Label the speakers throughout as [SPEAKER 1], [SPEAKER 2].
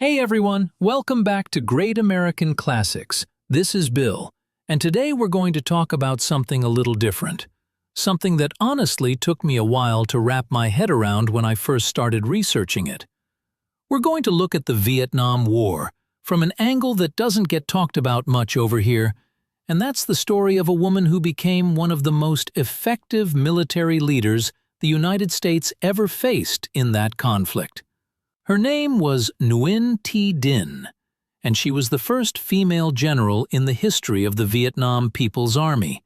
[SPEAKER 1] Hey everyone, welcome back to Great American Classics. This is Bill, and today we're going to talk about something a little different. Something that honestly took me a while to wrap my head around when I first started researching it. We're going to look at the Vietnam War from an angle that doesn't get talked about much over here, and that's the story of a woman who became one of the most effective military leaders the United States ever faced in that conflict. Her name was Nguyen Thi Dinh, and she was the first female general in the history of the Vietnam People's Army,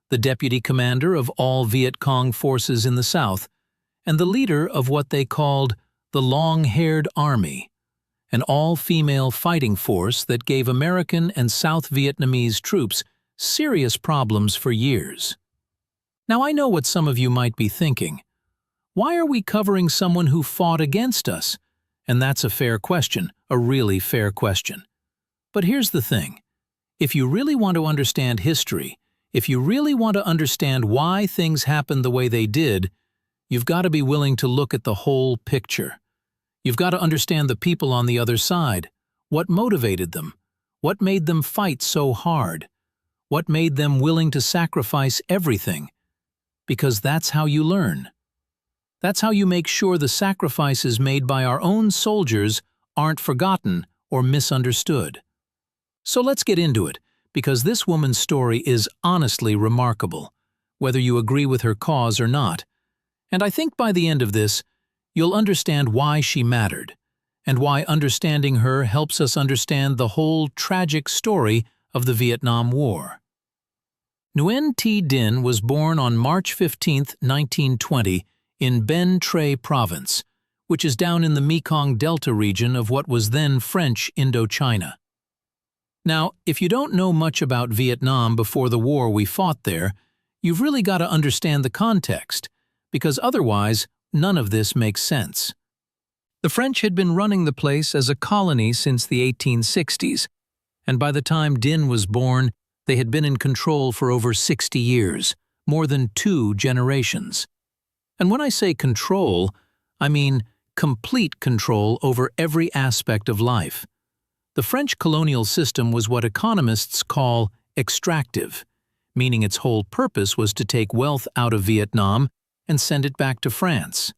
[SPEAKER 1] the deputy commander of all Viet Cong forces in the South, and the leader of what they called the Long-Haired Army, an all-female fighting force that gave American and South Vietnamese troops serious problems for years. Now I know what some of you might be thinking. Why are we covering someone who fought against us? And that's a fair question, a really fair question. But here's the thing. If you really want to understand history, if you really want to understand why things happened the way they did, you've got to be willing to look at the whole picture. You've got to understand the people on the other side, what motivated them, what made them fight so hard, what made them willing to sacrifice everything. Because that's how you learn. That's how you make sure the sacrifices made by our own soldiers aren't forgotten or misunderstood. So let's get into it, because this woman's story is honestly remarkable, whether you agree with her cause or not. And I think by the end of this, you'll understand why she mattered, and why understanding her helps us understand the whole tragic story of the Vietnam War. Nguyen Thi Dinh was born on March 15, 1920, in Bến Tre province, which is down in the Mekong Delta region of what was then French Indochina. Now, if you don't know much about Vietnam before the war we fought there, you've really got to understand the context, because otherwise, none of this makes sense. The French had been running the place as a colony since the 1860s, and by the time Dinh was born, they had been in control for over 60 years, more than 2 generations. And when I say control, I mean complete control over every aspect of life. The French colonial system was what economists call extractive, meaning its whole purpose was to take wealth out of Vietnam and send it back to France.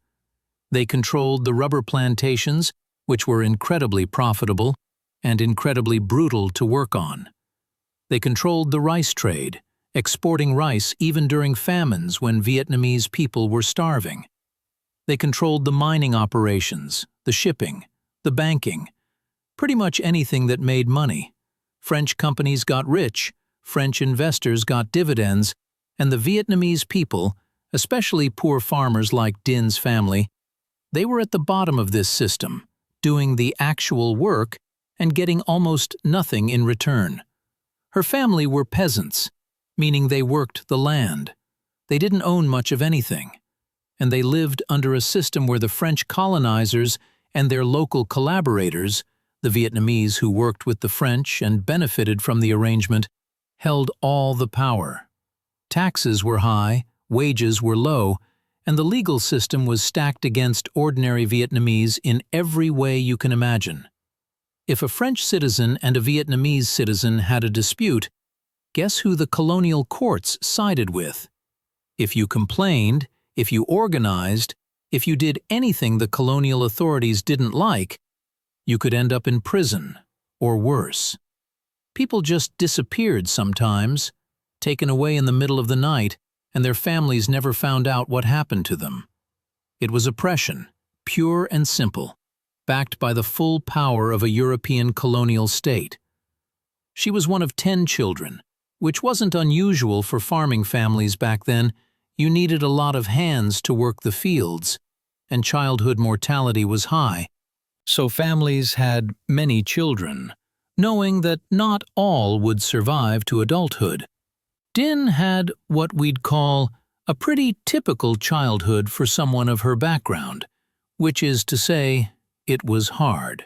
[SPEAKER 1] They controlled the rubber plantations, which were incredibly profitable and incredibly brutal to work on. They controlled the rice trade, exporting rice even during famines when Vietnamese people were starving. They controlled the mining operations, the shipping, the banking, pretty much anything that made money. French companies got rich, French investors got dividends, and the Vietnamese people, especially poor farmers like Dinh's family, they were at the bottom of this system, doing the actual work and getting almost nothing in return. Her family were peasants, meaning they worked the land. They didn't own much of anything, and they lived under a system where the French colonizers and their local collaborators, the Vietnamese who worked with the French and benefited from the arrangement, held all the power. Taxes were high, wages were low, and the legal system was stacked against ordinary Vietnamese in every way you can imagine. If a French citizen and a Vietnamese citizen had a dispute, guess who the colonial courts sided with? If you complained, if you organized, if you did anything the colonial authorities didn't like, you could end up in prison, or worse. People just disappeared sometimes, taken away in the middle of the night, and their families never found out what happened to them. It was oppression, pure and simple, backed by the full power of a European colonial state. She was one of 10 children, which wasn't unusual for farming families back then. You needed a lot of hands to work the fields, and childhood mortality was high, so families had many children, knowing that not all would survive to adulthood. Dinh had what we'd call a pretty typical childhood for someone of her background, which is to say, it was hard.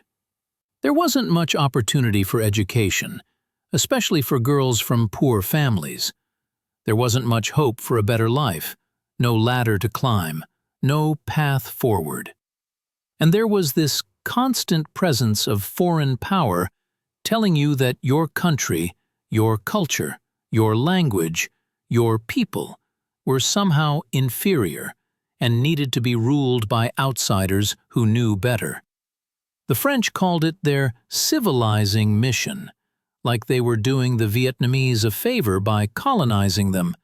[SPEAKER 1] There wasn't much opportunity for education, especially for girls from poor families. There wasn't much hope for a better life, no ladder to climb, no path forward. And there was this constant presence of foreign power telling you that your country, your culture, your language, your people were somehow inferior and needed to be ruled by outsiders who knew better. The French called it their civilizing mission, like they were doing the Vietnamese a favor by colonizing them.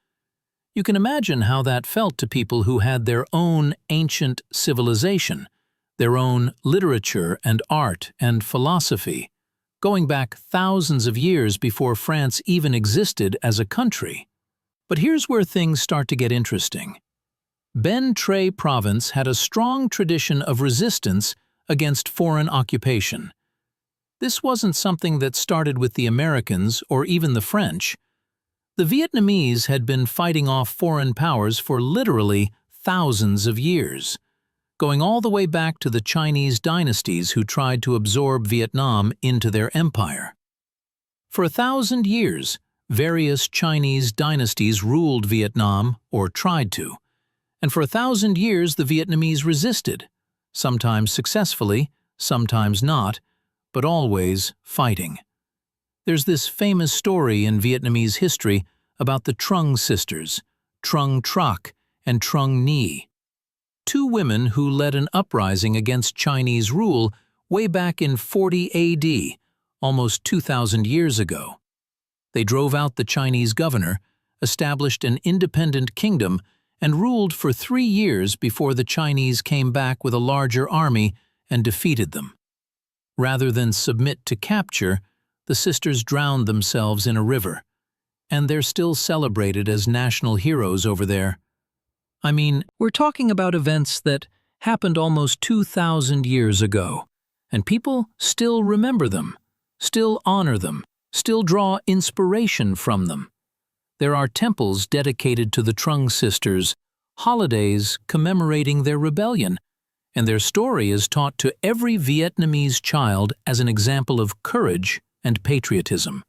[SPEAKER 1] You can imagine how that felt to people who had their own ancient civilization, their own literature and art and philosophy, going back thousands of years before France even existed as a country. But here's where things start to get interesting. Ben Tre province had a strong tradition of resistance against foreign occupation. This wasn't something that started with the Americans or even the French. The Vietnamese had been fighting off foreign powers for literally thousands of years, going all the way back to the Chinese dynasties who tried to absorb Vietnam into their empire. For 1,000 years, various Chinese dynasties ruled Vietnam, or tried to, and for 1,000 years the Vietnamese resisted, sometimes successfully, sometimes not, but always fighting. There's this famous story in Vietnamese history about the Trung sisters, Trung Trắc and Trung Nhi, two women who led an uprising against Chinese rule way back in 40 AD, almost 2,000 years ago. They drove out the Chinese governor, established an independent kingdom, and ruled for 3 years before the Chinese came back with a larger army and defeated them. Rather than submit to capture, the sisters drowned themselves in a river, and they're still celebrated as national heroes over there. I mean, we're talking about events that happened almost 2,000 years ago, and people still remember them, still honor them, still draw inspiration from them. There are temples dedicated to the Trung sisters, holidays commemorating their rebellion, and their story is taught to every Vietnamese child as an example of courage and patriotism.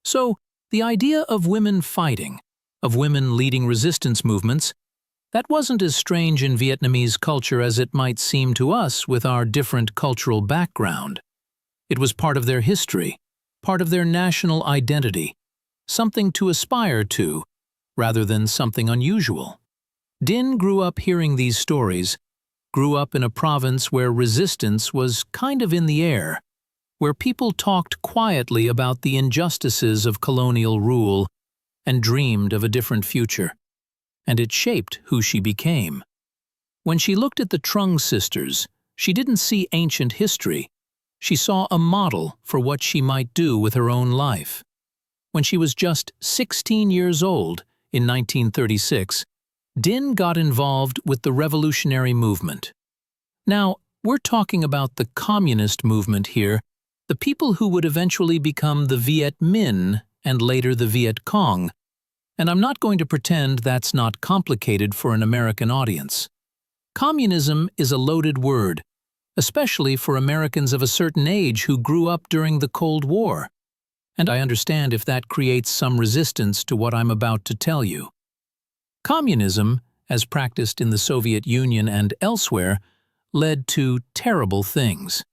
[SPEAKER 1] So, the idea of women fighting, of women leading resistance movements, that wasn't as strange in Vietnamese culture as it might seem to us with our different cultural background. It was part of their history, part of their national identity, something to aspire to, rather than something unusual. Din grew up hearing these stories, grew up in a province where resistance was kind of in the air, where people talked quietly about the injustices of colonial rule and dreamed of a different future. And it shaped who she became. When she looked at the Trung sisters, she didn't see ancient history. She saw a model for what she might do with her own life. When she was just 16 years old, in 1936, Din got involved with the revolutionary movement. Now, we're talking about the communist movement here, the people who would eventually become the Viet Minh and later the Viet Cong, and I'm not going to pretend that's not complicated for an American audience. Communism is a loaded word, especially for Americans of a certain age who grew up during the Cold War. And I understand if that creates some resistance to what I'm about to tell you. Communism, as practiced in the Soviet Union and elsewhere, led to terrible things: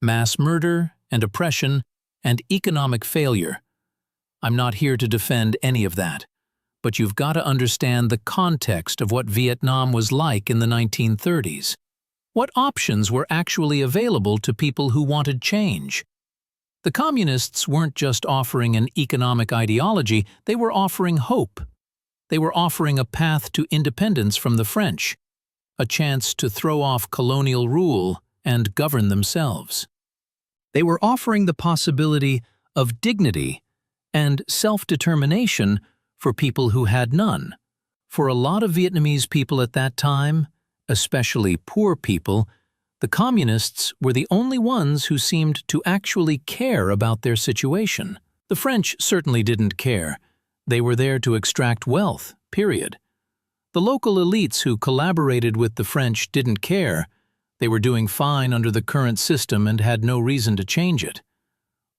[SPEAKER 1] mass murder and oppression and economic failure. I'm not here to defend any of that, but you've got to understand the context of what Vietnam was like in the 1930s. What options were actually available to people who wanted change? The communists weren't just offering an economic ideology, they were offering hope. They were offering a path to independence from the French, a chance to throw off colonial rule and govern themselves. They were offering the possibility of dignity and self-determination for people who had none. For a lot of Vietnamese people at that time, especially poor people, the communists were the only ones who seemed to actually care about their situation. The French certainly didn't care. They were there to extract wealth, period. The local elites who collaborated with the French didn't care. They were doing fine under the current system and had no reason to change it.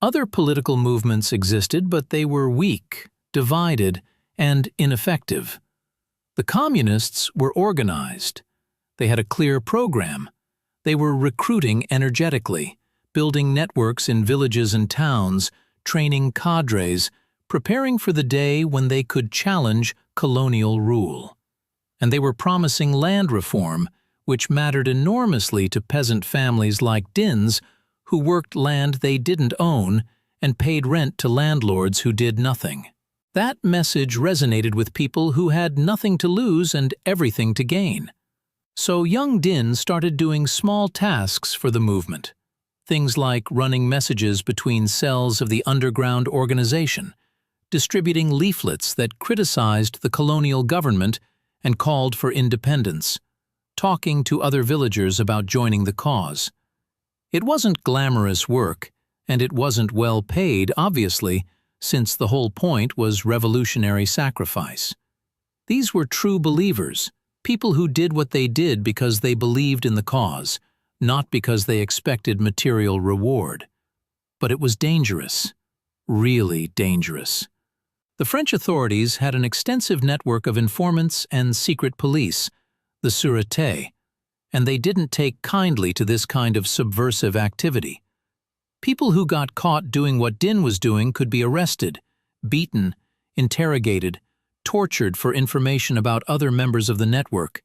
[SPEAKER 1] Other political movements existed, but they were weak, divided, and ineffective. The communists were organized. They had a clear program. They were recruiting energetically, building networks in villages and towns, training cadres, preparing for the day when they could challenge colonial rule. And they were promising land reform, which mattered enormously to peasant families like Din's, who worked land they didn't own and paid rent to landlords who did nothing. That message resonated with people who had nothing to lose and everything to gain. So young Din started doing small tasks for the movement. Things like running messages between cells of the underground organization, distributing leaflets that criticized the colonial government and called for independence, talking to other villagers about joining the cause. It wasn't glamorous work, and it wasn't well paid, obviously, since the whole point was revolutionary sacrifice. These were true believers, people who did what they did because they believed in the cause, not because they expected material reward. But it was dangerous, really dangerous. The French authorities had an extensive network of informants and secret police, the Sûreté, and they didn't take kindly to this kind of subversive activity. People who got caught doing what Din was doing could be arrested, beaten, interrogated, tortured for information about other members of the network,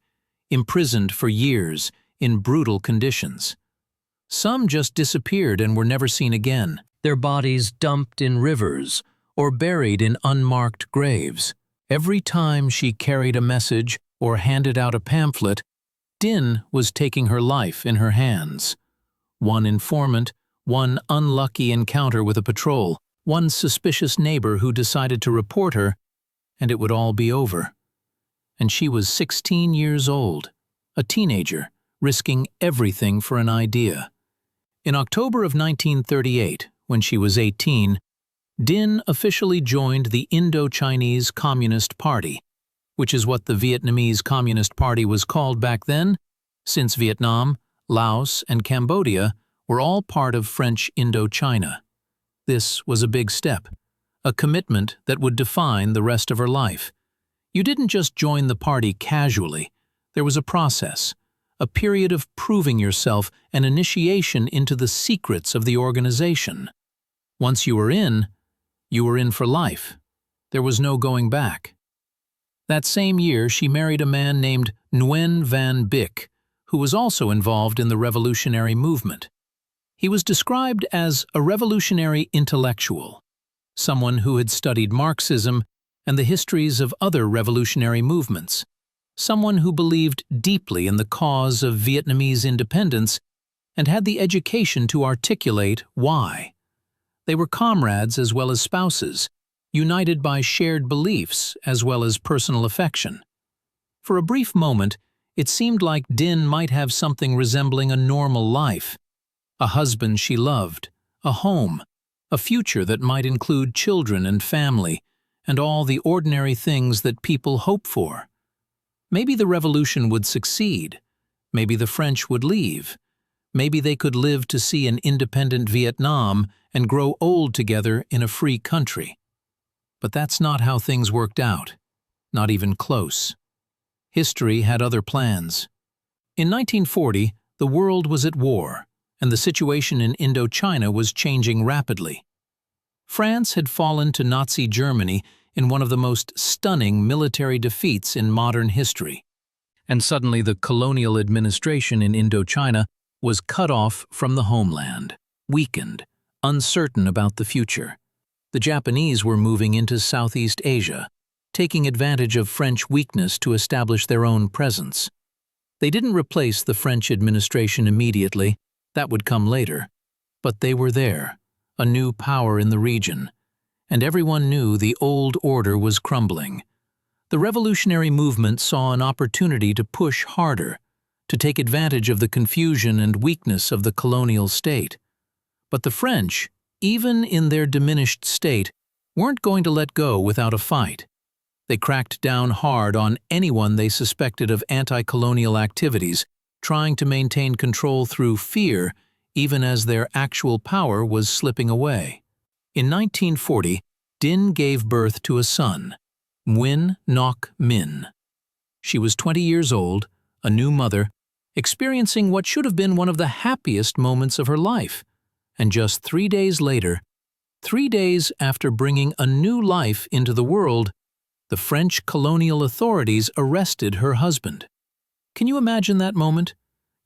[SPEAKER 1] imprisoned for years in brutal conditions. Some just disappeared and were never seen again, their bodies dumped in rivers or buried in unmarked graves. Every time she carried a message or handed out a pamphlet, Din was taking her life in her hands. One informant, one unlucky encounter with a patrol, one suspicious neighbor who decided to report her, and it would all be over. And she was 16 years old, a teenager, risking everything for an idea. In October of 1938, when she was 18, Din officially joined the Indo-Chinese Communist Party, which is what the Vietnamese Communist Party was called back then, since Vietnam, Laos, and Cambodia were all part of French Indochina. This was a big step, a commitment that would define the rest of her life. You didn't just join the party casually. There was a process, a period of proving yourself, an initiation into the secrets of the organization. Once you were in for life. There was no going back. That same year, she married a man named Nguyen Van Bick, who was also involved in the revolutionary movement. He was described as a revolutionary intellectual, someone who had studied Marxism and the histories of other revolutionary movements, someone who believed deeply in the cause of Vietnamese independence and had the education to articulate why. They were comrades as well as spouses, united by shared beliefs as well as personal affection. For a brief moment, it seemed like Din might have something resembling a normal life, a husband she loved, a home, a future that might include children and family, and all the ordinary things that people hope for. Maybe the revolution would succeed. Maybe the French would leave. Maybe they could live to see an independent Vietnam and grow old together in a free country. But that's not how things worked out, not even close. History had other plans. In 1940, the world was at war, and the situation in Indochina was changing rapidly. France had fallen to Nazi Germany in one of the most stunning military defeats in modern history. And suddenly the colonial administration in Indochina was cut off from the homeland, weakened, uncertain about the future. The Japanese were moving into Southeast Asia, taking advantage of French weakness to establish their own presence. They didn't replace the French administration immediately, that would come later, but they were there, a new power in the region, and everyone knew the old order was crumbling. The revolutionary movement saw an opportunity to push harder, to take advantage of the confusion and weakness of the colonial state. But the French, even in their diminished state, weren't going to let go without a fight. They cracked down hard on anyone they suspected of anti-colonial activities, trying to maintain control through fear, even as their actual power was slipping away. In 1940, Din gave birth to a son, Nguyen Ngoc Minh. She was 20 years old, a new mother, experiencing what should have been one of the happiest moments of her life. And just 3 days later, 3 days after bringing a new life into the world, the French colonial authorities arrested her husband. Can you imagine that moment?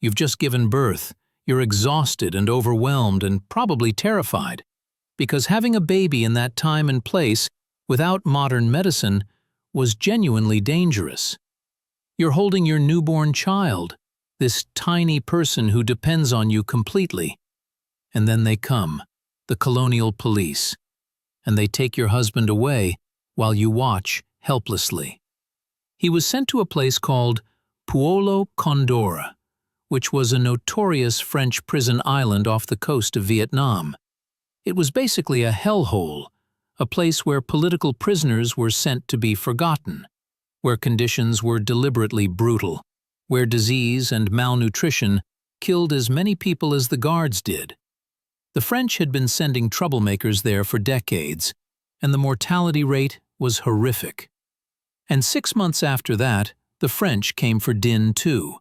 [SPEAKER 1] You've just given birth, you're exhausted and overwhelmed and probably terrified, because having a baby in that time and place, without modern medicine, was genuinely dangerous. You're holding your newborn child, this tiny person who depends on you completely. And then they come, the colonial police, and they take your husband away while you watch helplessly. He was sent to a place called Puolo Condora, which was a notorious French prison island off the coast of Vietnam. It was basically a hellhole, a place where political prisoners were sent to be forgotten, where conditions were deliberately brutal, where disease and malnutrition killed as many people as the guards did. The French had been sending troublemakers there for decades, and the mortality rate was horrific. And 6 months after that, the French came for Dinh too.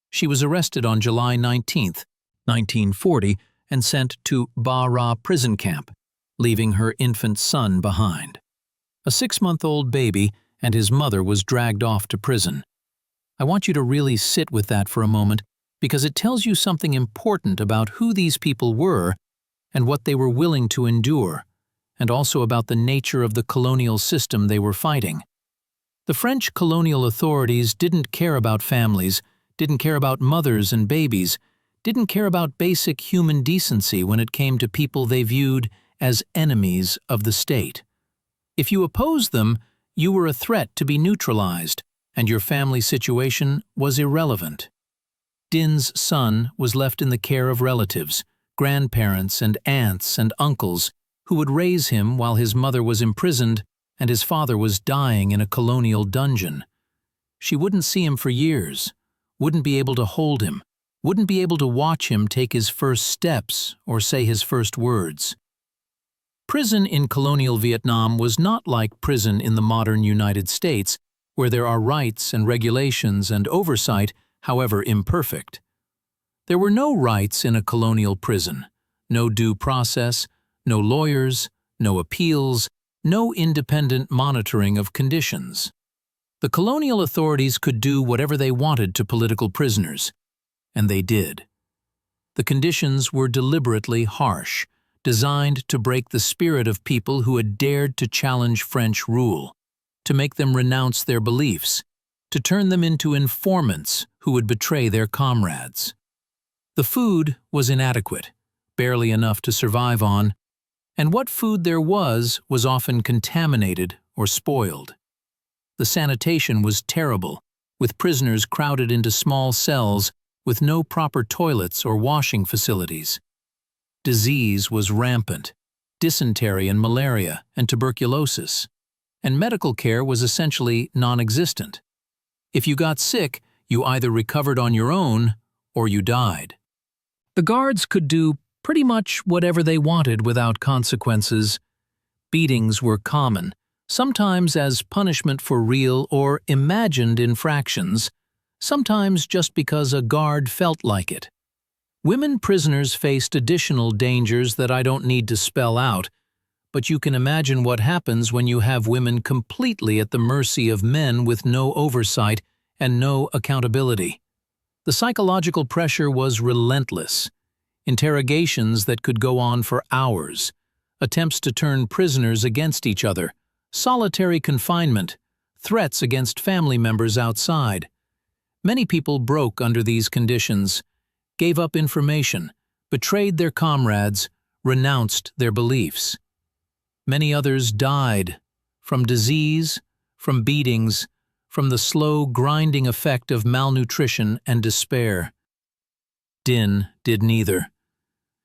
[SPEAKER 1] She was arrested on July 19, 1940, and sent to Ba Ra prison camp, leaving her infant son behind. A 6-month-old baby and his mother was dragged off to prison. I want you to really sit with that for a moment, because it tells you something important about who these people were and what they were willing to endure, and also about the nature of the colonial system they were fighting. The French colonial authorities didn't care about families, didn't care about mothers and babies, didn't care about basic human decency when it came to people they viewed as enemies of the state. If you opposed them, you were a threat to be neutralized, and your family situation was irrelevant. Dinh's son was left in the care of relatives, grandparents and aunts and uncles who would raise him while his mother was imprisoned and his father was dying in a colonial dungeon. She wouldn't see him for years, wouldn't be able to hold him, wouldn't be able to watch him take his first steps or say his first words. Prison in colonial Vietnam was not like prison in the modern United States, where there are rights and regulations and oversight, however imperfect. There were no rights in a colonial prison, no due process, no lawyers, no appeals, no independent monitoring of conditions. The colonial authorities could do whatever they wanted to political prisoners, and they did. The conditions were deliberately harsh, designed to break the spirit of people who had dared to challenge French rule, to make them renounce their beliefs, to turn them into informants who would betray their comrades. The food was inadequate, barely enough to survive on, and what food there was often contaminated or spoiled. The sanitation was terrible, with prisoners crowded into small cells with no proper toilets or washing facilities. Disease was rampant, dysentery and malaria and tuberculosis, and medical care was essentially non-existent. If you got sick, you either recovered on your own or you died. The guards could do pretty much whatever they wanted without consequences. Beatings were common, sometimes as punishment for real or imagined infractions, sometimes just because a guard felt like it. Women prisoners faced additional dangers that I don't need to spell out, but you can imagine what happens when you have women completely at the mercy of men with no oversight and no accountability. The psychological pressure was relentless. Interrogations that could go on for hours, attempts to turn prisoners against each other, solitary confinement, threats against family members outside. Many people broke under these conditions, gave up information, betrayed their comrades, renounced their beliefs. Many others died from disease, from beatings, from the slow, grinding effect of malnutrition and despair. Dinh did neither.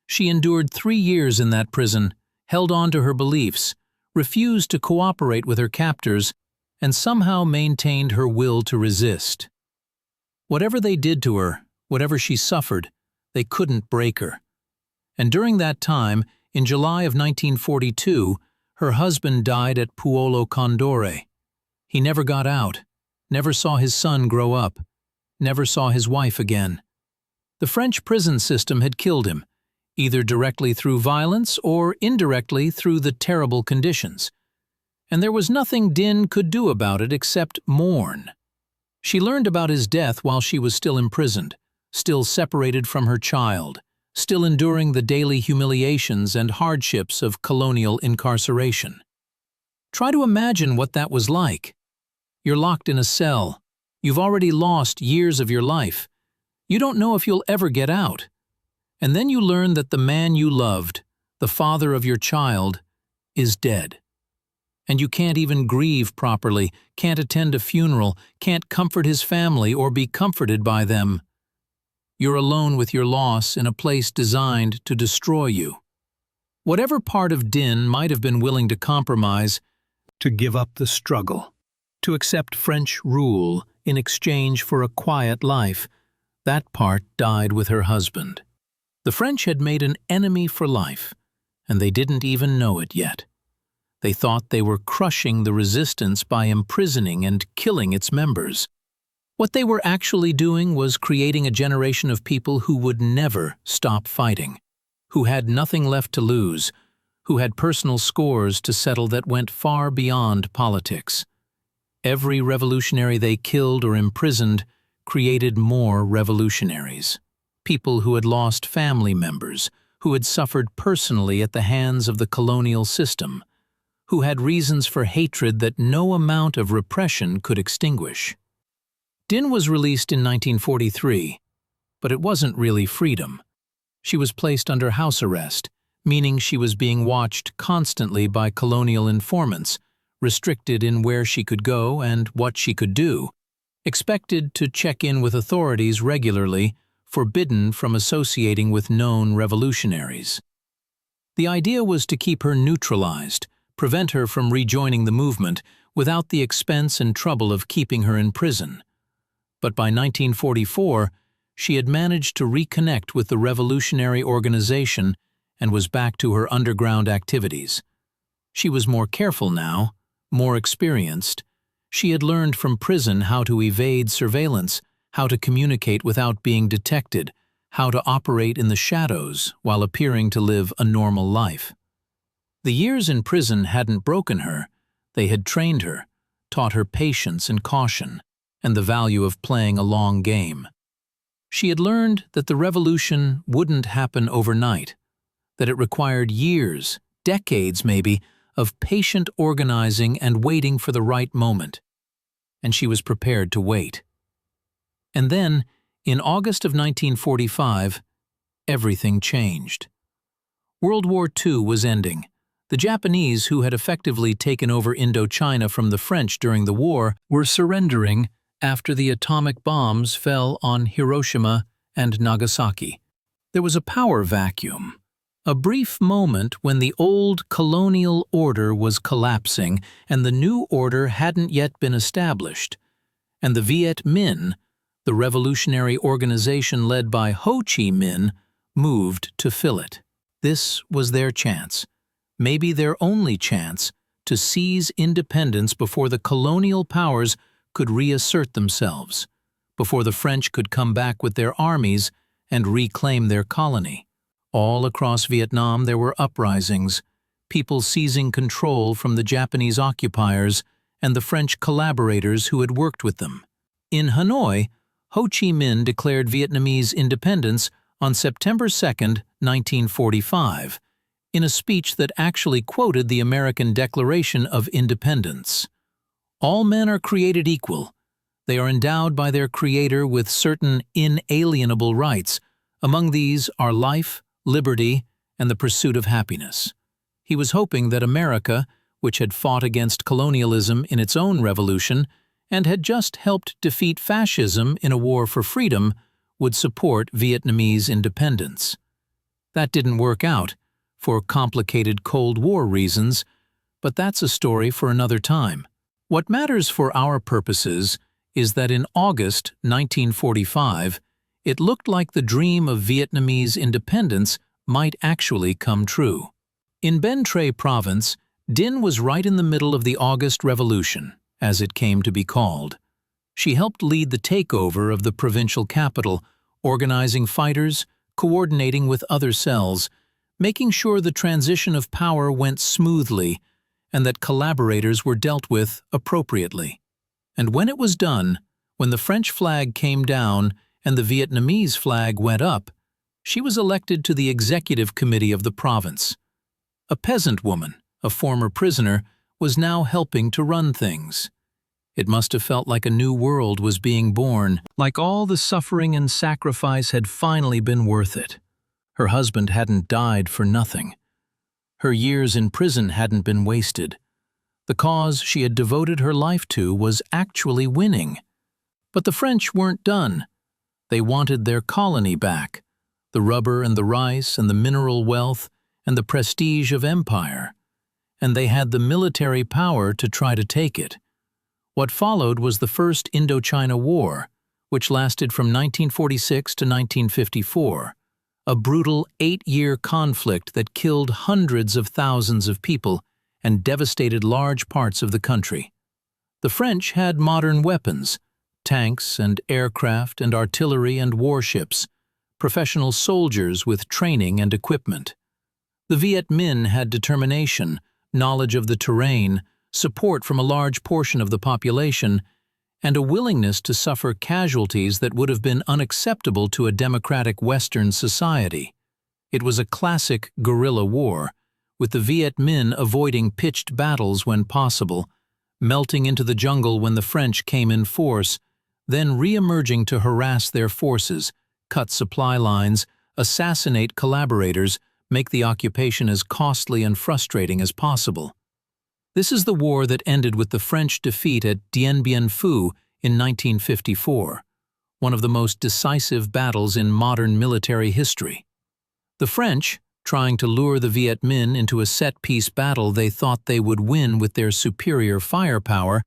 [SPEAKER 1] She endured 3 years in that prison, held on to her beliefs, refused to cooperate with her captors, and somehow maintained her will to resist. Whatever they did to her, whatever she suffered, they couldn't break her. And during that time, in July of 1942, her husband died at Puolo Condore. He never got out, never saw his son grow up. never saw his wife again. The French prison system had killed him, either directly through violence or indirectly through the terrible conditions. And there was nothing Dinh could do about it except mourn. She learned about his death while she was still imprisoned, still separated from her child, still enduring the daily humiliations and hardships of colonial incarceration. Try to imagine what that was like. You're locked in a cell. You've already lost years of your life. You don't know if you'll ever get out. And then you learn that the man you loved, the father of your child, is dead. And you can't even grieve properly, can't attend a funeral, can't comfort his family or be comforted by them. You're alone with your loss in a place designed to destroy you. Whatever part of Dinh might have been willing to compromise, to give up the struggle, to accept French rule in exchange for a quiet life, that part died with her husband. The French had made an enemy for life, and they didn't even know it yet. They thought they were crushing the resistance by imprisoning and killing its members. What they were actually doing was creating a generation of people who would never stop fighting, who had nothing left to lose, who had personal scores to settle that went far beyond politics. Every revolutionary they killed or imprisoned created more revolutionaries. People who had lost family members, who had suffered personally at the hands of the colonial system, who had reasons for hatred that no amount of repression could extinguish. Dinh was released in 1943, but it wasn't really freedom. She was placed under house arrest, meaning she was being watched constantly by colonial informants, restricted in where she could go and what she could do, expected to check in with authorities regularly, forbidden from associating with known revolutionaries. The idea was to keep her neutralized, prevent her from rejoining the movement without the expense and trouble of keeping her in prison. But by 1944, she had managed to reconnect with the revolutionary organization and was back to her underground activities. She was more careful now, more experienced. She had learned from prison how to evade surveillance, how to communicate without being detected, how to operate in the shadows while appearing to live a normal life. The years in prison hadn't broken her. They had trained her, taught her patience and caution, and the value of playing a long game. She had learned that the revolution wouldn't happen overnight, that it required years, decades maybe, of patient organizing and waiting for the right moment. And she was prepared to wait. And then, in August of 1945, everything changed. World War II was ending. The Japanese, who had effectively taken over Indochina from the French during the war, were surrendering after the atomic bombs fell on Hiroshima and Nagasaki. There was a power vacuum, a brief moment when the old colonial order was collapsing and the new order hadn't yet been established, and the Viet Minh, the revolutionary organization led by Ho Chi Minh, moved to fill it. This was their chance, maybe their only chance, to seize independence before the colonial powers could reassert themselves, before the French could come back with their armies and reclaim their colony. All across Vietnam there were uprisings, people seizing control from the Japanese occupiers and the French collaborators who had worked with them. In Hanoi, Ho Chi Minh declared Vietnamese independence on September 2, 1945, in a speech that actually quoted the American Declaration of Independence. All men are created equal. They are endowed by their Creator with certain inalienable rights. Among these are life, liberty, and the pursuit of happiness. He was hoping that America, which had fought against colonialism in its own revolution and had just helped defeat fascism in a war for freedom, would support Vietnamese independence. That didn't work out, for complicated Cold War reasons, but that's a story for another time. What matters for our purposes is that in August 1945, it looked like the dream of Vietnamese independence might actually come true. In Bến Tre province, Dinh was right in the middle of the August Revolution, as it came to be called. She helped lead the takeover of the provincial capital, organizing fighters, coordinating with other cells, making sure the transition of power went smoothly and that collaborators were dealt with appropriately. And when it was done, when the French flag came down and the Vietnamese flag went up, she was elected to the executive committee of the province. A peasant woman, a former prisoner, was now helping to run things. It must have felt like a new world was being born, like all the suffering and sacrifice had finally been worth it. Her husband hadn't died for nothing. Her years in prison hadn't been wasted. The cause she had devoted her life to was actually winning. But the French weren't done. They wanted their colony back, the rubber and the rice and the mineral wealth and the prestige of empire. And they had the military power to try to take it. What followed was the First Indochina War, which lasted from 1946 to 1954, a brutal 8-year conflict that killed hundreds of thousands of people and devastated large parts of the country. The French had modern weapons, tanks and aircraft and artillery and warships, professional soldiers with training and equipment. The Viet Minh had determination, knowledge of the terrain, support from a large portion of the population, and a willingness to suffer casualties that would have been unacceptable to a democratic Western society. It was a classic guerrilla war, with the Viet Minh avoiding pitched battles when possible, melting into the jungle when the French came in force, then re-emerging to harass their forces, cut supply lines, assassinate collaborators, make the occupation as costly and frustrating as possible. This is the war that ended with the French defeat at Dien Bien Phu in 1954, one of the most decisive battles in modern military history. The French, trying to lure the Viet Minh into a set-piece battle they thought they would win with their superior firepower,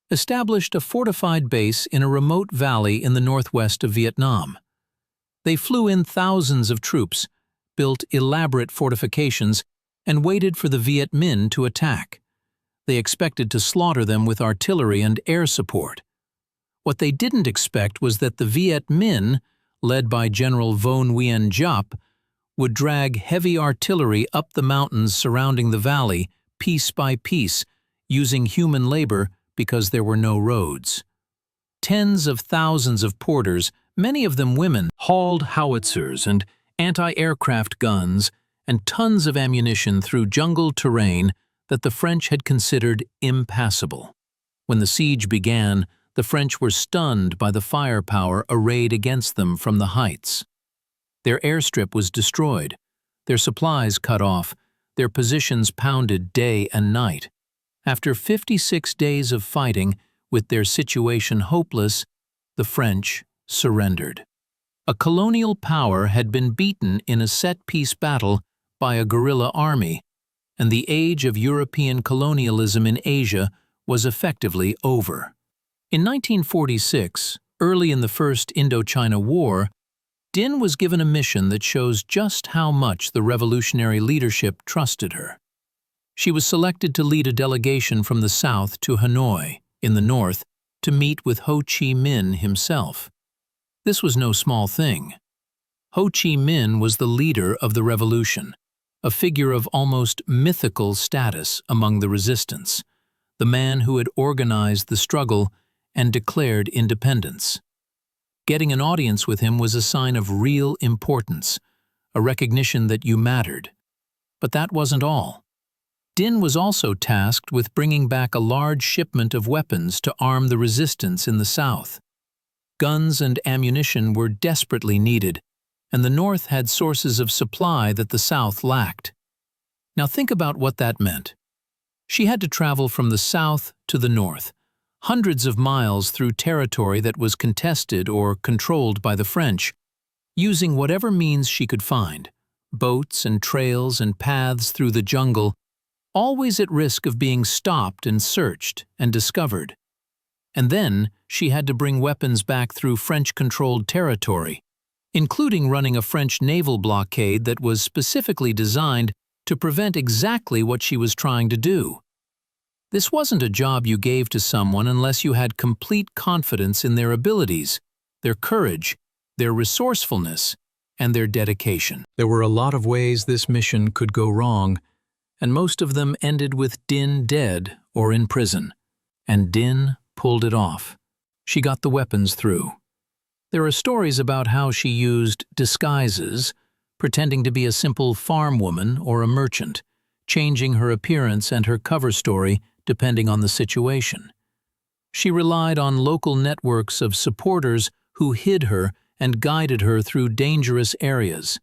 [SPEAKER 1] established a fortified base in a remote valley in the northwest of Vietnam. They flew in thousands of troops, built elaborate fortifications, and waited for the Viet Minh to attack. They expected to slaughter them with artillery and air support. What they didn't expect was that the Viet Minh, led by General Vo Nguyen Giap, would drag heavy artillery up the mountains surrounding the valley, piece by piece, using human labor because there were no roads. Tens of thousands of porters, many of them women, hauled howitzers and anti-aircraft guns and tons of ammunition through jungle terrain that the French had considered impassable. When the siege began, the French were stunned by the firepower arrayed against them from the heights. Their airstrip was destroyed, their supplies cut off, their positions pounded day and night. After 56 days of fighting, with their situation hopeless, the French surrendered. A colonial power had been beaten in a set-piece battle by a guerrilla army, and the age of European colonialism in Asia was effectively over. In 1946, early in the First Indochina War, Dinh was given a mission that shows just how much the revolutionary leadership trusted her. She was selected to lead a delegation from the south to Hanoi, in the north, to meet with Ho Chi Minh himself. This was no small thing. Ho Chi Minh was the leader of the revolution, a figure of almost mythical status among the resistance, the man who had organized the struggle and declared independence. Getting an audience with him was a sign of real importance, a recognition that you mattered. But that wasn't all. Dinh was also tasked with bringing back a large shipment of weapons to arm the resistance in the south. Guns and ammunition were desperately needed, and the North had sources of supply that the South lacked. Now think about what that meant. She had to travel from the South to the North, hundreds of miles through territory that was contested or controlled by the French, using whatever means she could find, boats and trails and paths through the jungle, always at risk of being stopped and searched and discovered. And then she had to bring weapons back through French-controlled territory, including running a French naval blockade that was specifically designed to prevent exactly what she was trying to do. This wasn't a job you gave to someone unless you had complete confidence in their abilities, their courage, their resourcefulness, and their dedication. There were a lot of ways this mission could go wrong, and most of them ended with Din dead or in prison. And Din pulled it off. She got the weapons through. There are stories about how she used disguises, pretending to be a simple farm woman or a merchant, changing her appearance and her cover story depending on the situation. She relied on local networks of supporters who hid her and guided her through dangerous areas,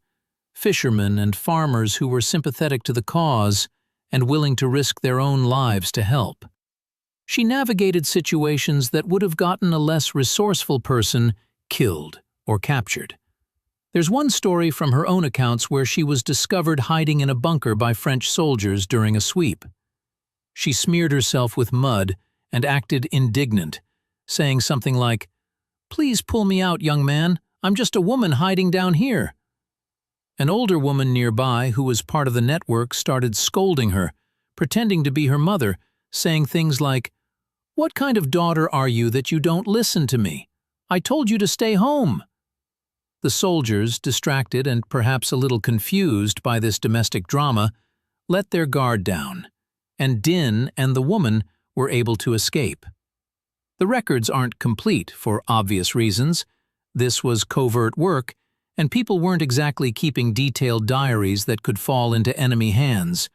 [SPEAKER 1] fishermen and farmers who were sympathetic to the cause and willing to risk their own lives to help. She navigated situations that would have gotten a less resourceful person killed or captured. There's one story from her own accounts where she was discovered hiding in a bunker by French soldiers during a sweep. She smeared herself with mud and acted indignant, saying something like, "Please pull me out, young man. I'm just a woman hiding down here." An older woman nearby who was part of the network started scolding her, pretending to be her mother, saying things like, "What kind of daughter are you that you don't listen to me? I told you to stay home." The soldiers, distracted and perhaps a little confused by this domestic drama, let their guard down, and Din and the woman were able to escape. The records aren't complete for obvious reasons. This was covert work, and people weren't exactly keeping detailed diaries that could fall into enemy hands.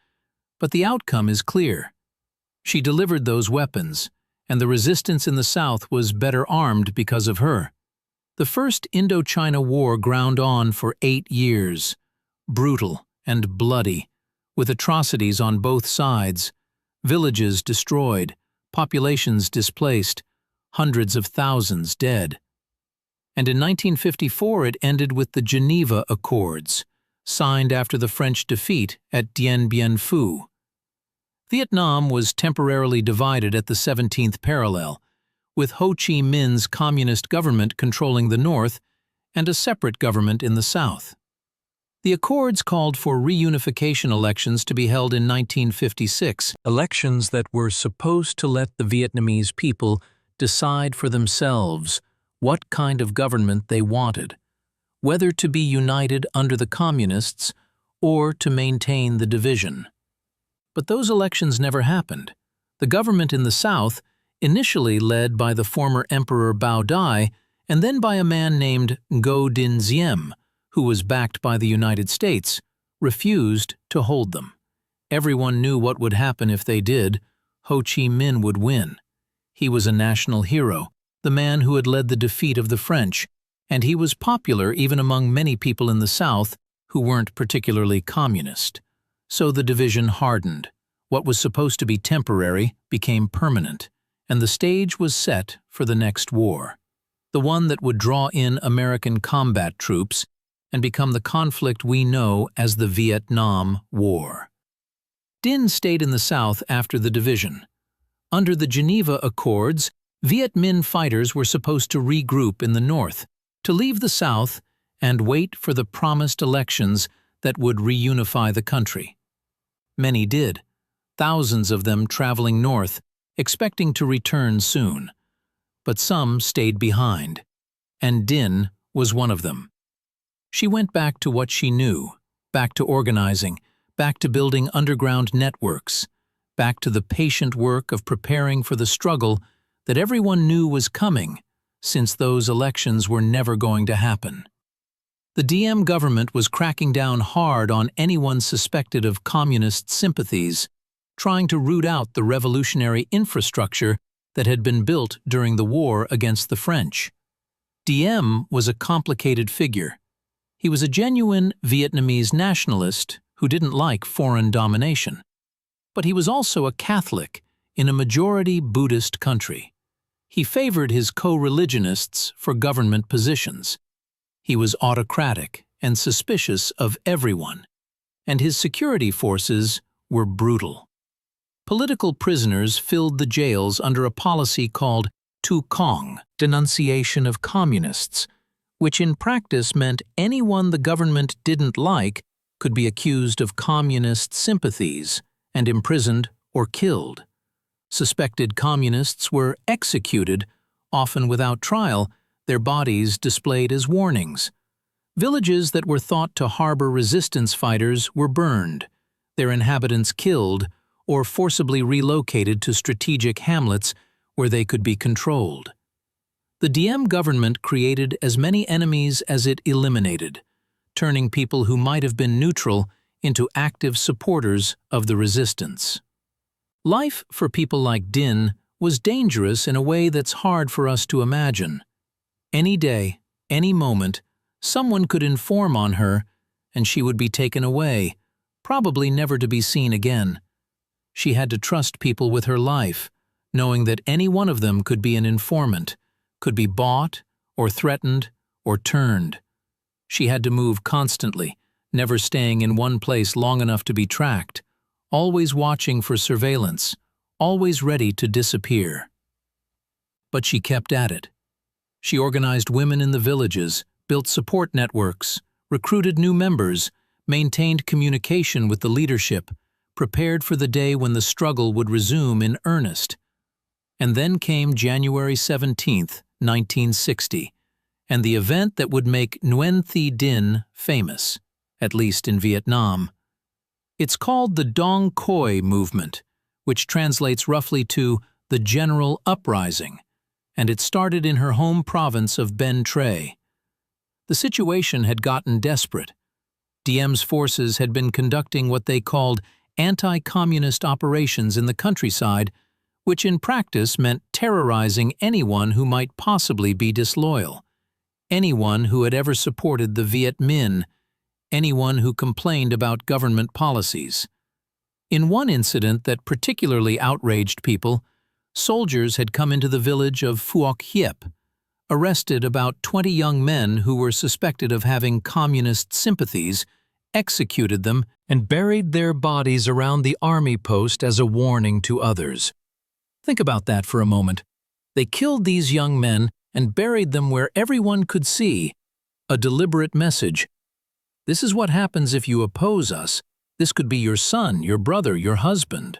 [SPEAKER 1] But the outcome is clear. She delivered those weapons, and the resistance in the South was better armed because of her. The First Indochina War ground on for 8 years, brutal and bloody, with atrocities on both sides, villages destroyed, populations displaced, hundreds of thousands dead. And in 1954 it ended with the Geneva Accords, signed after the French defeat at Dien Bien Phu. Vietnam was temporarily divided at the 17th parallel, with Ho Chi Minh's communist government controlling the north and a separate government in the south. The accords called for reunification elections to be held in 1956, elections that were supposed to let the Vietnamese people decide for themselves what kind of government they wanted, whether to be united under the communists or to maintain the division. But those elections never happened. The government in the south, initially led by the former Emperor Bao Dai and then by a man named Ngo Dinh Diem, who was backed by the United States, refused to hold them. Everyone knew what would happen if they did. Ho Chi Minh would win. He was a national hero, the man who had led the defeat of the French, and he was popular even among many people in the South who weren't particularly communist. So the division hardened. What was supposed to be temporary became permanent, and the stage was set for the next war, the one that would draw in American combat troops and become the conflict we know as the Vietnam War. Dinh stayed in the South after the division. Under the Geneva Accords, Viet Minh fighters were supposed to regroup in the North, to leave the South and wait for the promised elections that would reunify the country. Many did, thousands of them traveling north, expecting to return soon. But some stayed behind, and Dinh was one of them. She went back to what she knew, back to organizing, back to building underground networks, back to the patient work of preparing for the struggle that everyone knew was coming, since those elections were never going to happen. The Diem government was cracking down hard on anyone suspected of communist sympathies, trying to root out the revolutionary infrastructure that had been built during the war against the French. Diem was a complicated figure. He was a genuine Vietnamese nationalist who didn't like foreign domination. But he was also a Catholic in a majority Buddhist country. He favored his co-religionists for government positions. He was autocratic and suspicious of everyone, and his security forces were brutal. Political prisoners filled the jails under a policy called Tu Quang, denunciation of communists, which in practice meant anyone the government didn't like could be accused of communist sympathies and imprisoned or killed. Suspected communists were executed, often without trial, their bodies displayed as warnings. Villages that were thought to harbor resistance fighters were burned, their inhabitants killed, or forcibly relocated to strategic hamlets where they could be controlled. The Diem government created as many enemies as it eliminated, turning people who might have been neutral into active supporters of the resistance. Life for people like Din was dangerous in a way that's hard for us to imagine. Any day, any moment, someone could inform on her, and she would be taken away, probably never to be seen again. She had to trust people with her life, knowing that any one of them could be an informant, could be bought, or threatened, or turned. She had to move constantly, never staying in one place long enough to be tracked, always watching for surveillance, always ready to disappear. But she kept at it. She organized women in the villages, built support networks, recruited new members, maintained communication with the leadership, prepared for the day when the struggle would resume in earnest. And then came January 17, 1960, and the event that would make Nguyen Thi Dinh famous, at least in Vietnam. It's called the Dong Khoi movement, which translates roughly to the General Uprising, and it started in her home province of Ben Tre. The situation had gotten desperate. Diem's forces had been conducting what they called anti-communist operations in the countryside, which in practice meant terrorizing anyone who might possibly be disloyal, anyone who had ever supported the Viet Minh, anyone who complained about government policies. In one incident that particularly outraged people, soldiers had come into the village of Phuoc Hiep, arrested about 20 young men who were suspected of having communist sympathies, executed them, and buried their bodies around the army post as a warning to others. Think about that for a moment. They killed these young men and buried them where everyone could see. A deliberate message. This is what happens if you oppose us. This could be your son, your brother, your husband.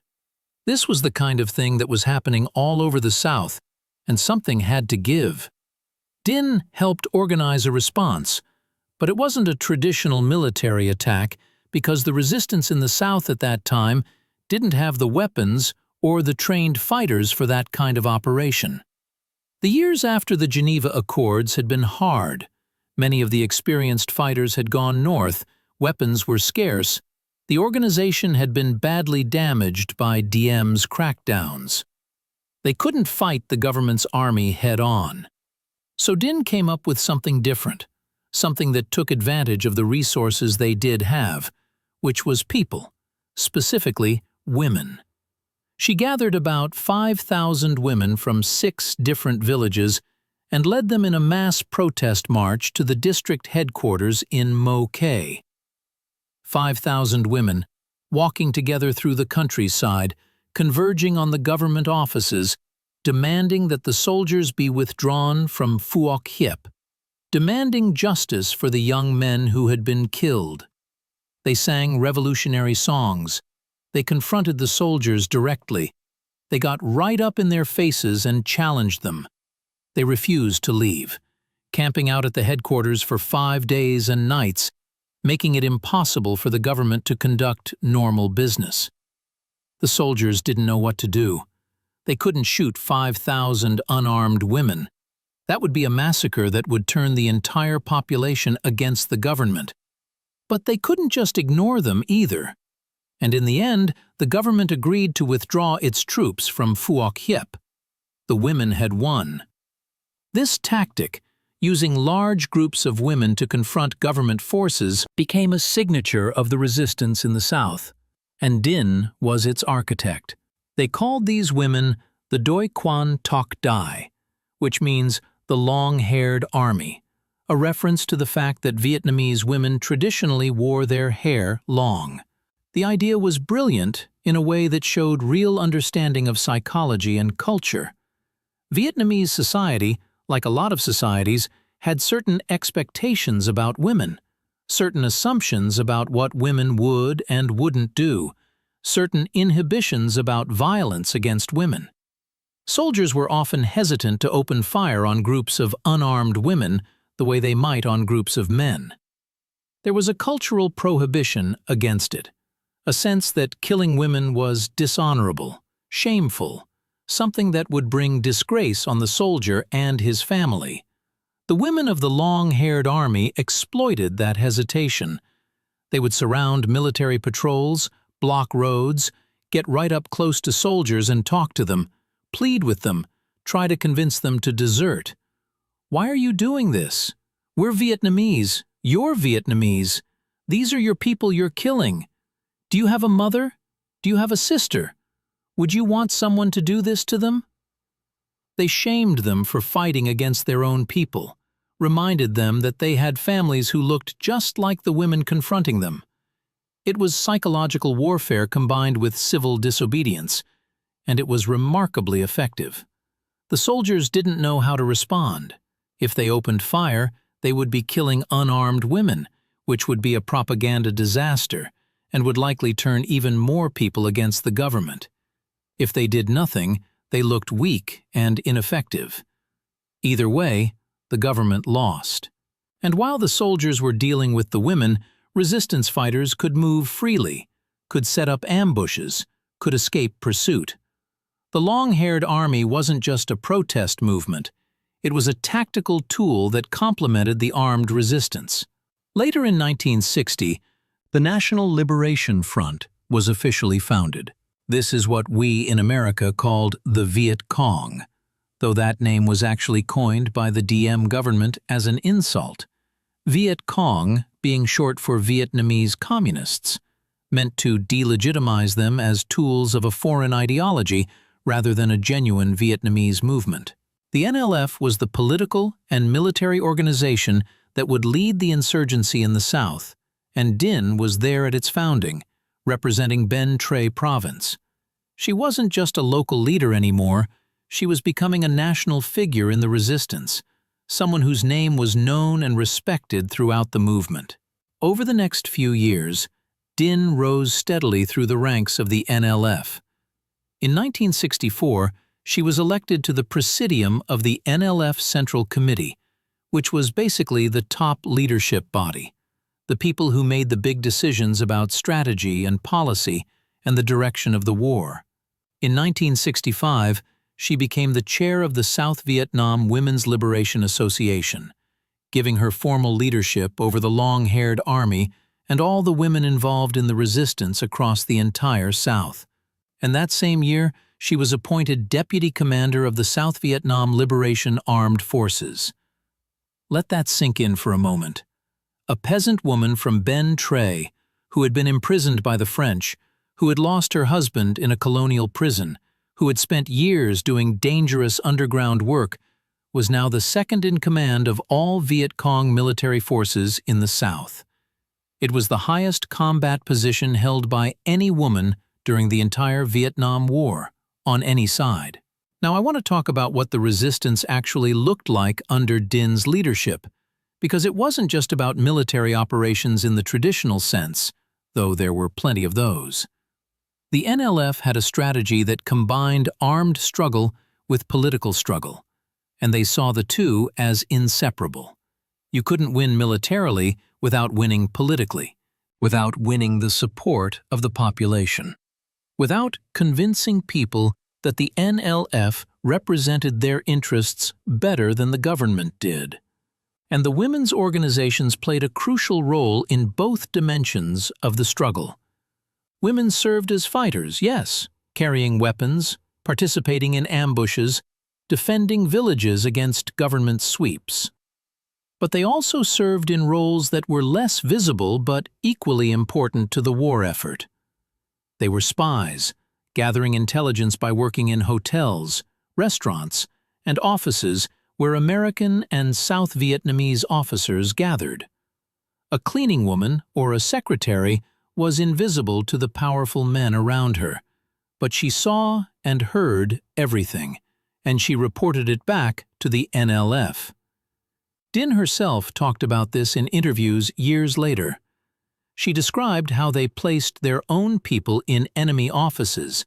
[SPEAKER 1] This was the kind of thing that was happening all over the South, and something had to give. Dinh helped organize a response, but it wasn't a traditional military attack because the resistance in the South at that time didn't have the weapons or the trained fighters for that kind of operation. The years after the Geneva Accords had been hard. Many of the experienced fighters had gone north, weapons were scarce, the organization had been badly damaged by Diem's crackdowns. They couldn't fight the government's army head-on. So Dinh came up with something different, something that took advantage of the resources they did have, which was people, specifically women. She gathered about 5,000 women from 6 different villages and led them in a mass protest march to the district headquarters in Mo Khe. 5,000 women, walking together through the countryside, converging on the government offices, demanding that the soldiers be withdrawn from Phuoc Hiep, demanding justice for the young men who had been killed. They sang revolutionary songs. They confronted the soldiers directly. They got right up in their faces and challenged them. They refused to leave, camping out at the headquarters for 5 days and nights, making it impossible for the government to conduct normal business. The soldiers didn't know what to do. They couldn't shoot 5,000 unarmed women. That would be a massacre that would turn the entire population against the government. But they couldn't just ignore them either. And in the end, the government agreed to withdraw its troops from Phuoc Hiep. The women had won. This tactic, using large groups of women to confront government forces, became a signature of the resistance in the South, and Dinh was its architect. They called these women the Doi Quan Toc Dai, which means the long-haired army, a reference to the fact that Vietnamese women traditionally wore their hair long. The idea was brilliant in a way that showed real understanding of psychology and culture. Vietnamese society, like a lot of societies, had certain expectations about women, certain assumptions about what women would and wouldn't do, certain inhibitions about violence against women. Soldiers were often hesitant to open fire on groups of unarmed women the way they might on groups of men. There was a cultural prohibition against it, a sense that killing women was dishonorable, shameful, something that would bring disgrace on the soldier and his family. The women of the long-haired army exploited that hesitation. They would surround military patrols, block roads, get right up close to soldiers and talk to them, plead with them, try to convince them to desert. Why are you doing this? We're Vietnamese. You're Vietnamese. These are your people you're killing. Do you have a mother? Do you have a sister? Would you want someone to do this to them? They shamed them for fighting against their own people, reminded them that they had families who looked just like the women confronting them. It was psychological warfare combined with civil disobedience, and it was remarkably effective. The soldiers didn't know how to respond. If they opened fire, they would be killing unarmed women, which would be a propaganda disaster and would likely turn even more people against the government. If they did nothing, they looked weak and ineffective. Either way, the government lost. And while the soldiers were dealing with the women, resistance fighters could move freely, could set up ambushes, could escape pursuit. The long-haired army wasn't just a protest movement. It was a tactical tool that complemented the armed resistance. Later in 1960, the National Liberation Front was officially founded. This is what we in America called the Viet Cong, though that name was actually coined by the Diem government as an insult. Viet Cong, being short for Vietnamese communists, meant to delegitimize them as tools of a foreign ideology rather than a genuine Vietnamese movement. The NLF was the political and military organization that would lead the insurgency in the South, and Dinh was there at its founding, representing Ben Tre Province. She wasn't just a local leader anymore, she was becoming a national figure in the resistance, someone whose name was known and respected throughout the movement. Over the next few years, Dinh rose steadily through the ranks of the NLF. In 1964, she was elected to the Presidium of the NLF Central Committee, which was basically the top leadership body, the people who made the big decisions about strategy and policy and the direction of the war. In 1965, she became the chair of the South Vietnam Women's Liberation Association, giving her formal leadership over the long-haired army and all the women involved in the resistance across the entire South. And that same year, she was appointed Deputy Commander of the South Vietnam Liberation Armed Forces. Let that sink in for a moment. A peasant woman from Ben Tre, who had been imprisoned by the French, who had lost her husband in a colonial prison, who had spent years doing dangerous underground work, was now the second in command of all Viet Cong military forces in the South. It was the highest combat position held by any woman during the entire Vietnam War, on any side. Now I want to talk about what the resistance actually looked like under Dinh's leadership, because it wasn't just about military operations in the traditional sense, though there were plenty of those. The NLF had a strategy that combined armed struggle with political struggle, and they saw the two as inseparable. You couldn't win militarily without winning politically, without winning the support of the population, without convincing people that the NLF represented their interests better than the government did. And the women's organizations played a crucial role in both dimensions of the struggle. Women served as fighters, yes, carrying weapons, participating in ambushes, defending villages against government sweeps. But they also served in roles that were less visible but equally important to the war effort. They were spies, gathering intelligence by working in hotels, restaurants, and offices where American and South Vietnamese officers gathered. A cleaning woman or a secretary was invisible to the powerful men around her, but she saw and heard everything, and she reported it back to the NLF. Dinh herself talked about this in interviews years later. She described how they placed their own people in enemy offices,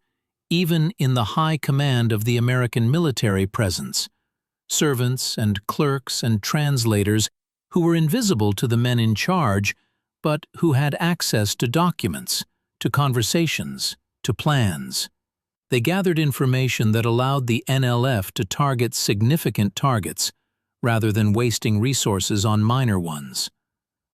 [SPEAKER 1] even in the high command of the American military presence. Servants and clerks and translators who were invisible to the men in charge, but who had access to documents, to conversations, to plans. They gathered information that allowed the NLF to target significant targets, rather than wasting resources on minor ones.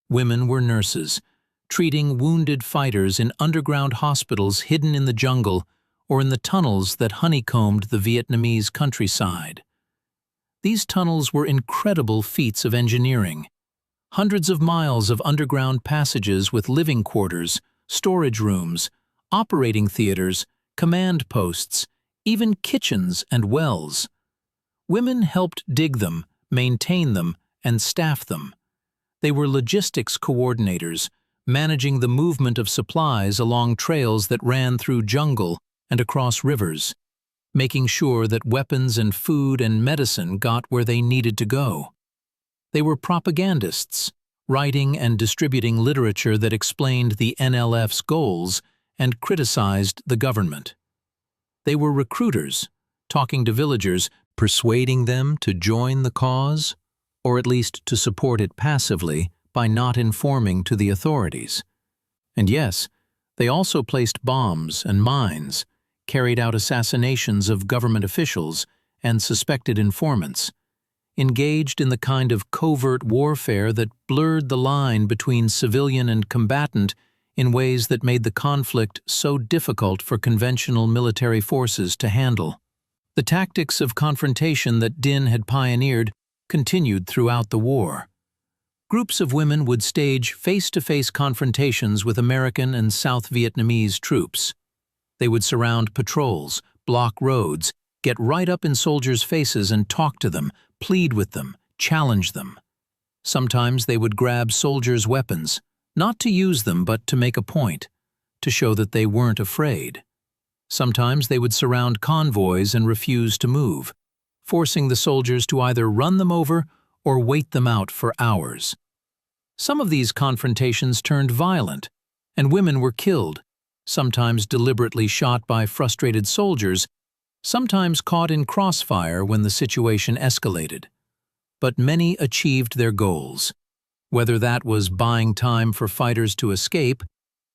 [SPEAKER 1] Women were nurses, treating wounded fighters in underground hospitals hidden in the jungle or in the tunnels that honeycombed the Vietnamese countryside. These tunnels were incredible feats of engineering. Hundreds of miles of underground passages with living quarters, storage rooms, operating theaters, command posts, even kitchens and wells. Women helped dig them, maintain them, and staff them. They were logistics coordinators, managing the movement of supplies along trails that ran through jungle and across rivers, making sure that weapons and food and medicine got where they needed to go. They were propagandists, writing and distributing literature that explained the NLF's goals and criticized the government. They were recruiters, talking to villagers, persuading them to join the cause, or at least to support it passively by not informing to the authorities. And yes, they also placed bombs and mines, carried out assassinations of government officials and suspected informants, engaged in the kind of covert warfare that blurred the line between civilian and combatant in ways that made the conflict so difficult for conventional military forces to handle. The tactics of confrontation that Dinh had pioneered continued throughout the war. Groups of women would stage face-to-face confrontations with American and South Vietnamese troops. They would surround patrols, block roads, get right up in soldiers' faces and talk to them, plead with them, challenge them. Sometimes they would grab soldiers' weapons, not to use them but to make a point, to show that they weren't afraid. Sometimes they would surround convoys and refuse to move, forcing the soldiers to either run them over or wait them out for hours. Some of these confrontations turned violent, and women were killed, sometimes deliberately shot by frustrated soldiers, sometimes caught in crossfire when the situation escalated. But many achieved their goals, whether that was buying time for fighters to escape,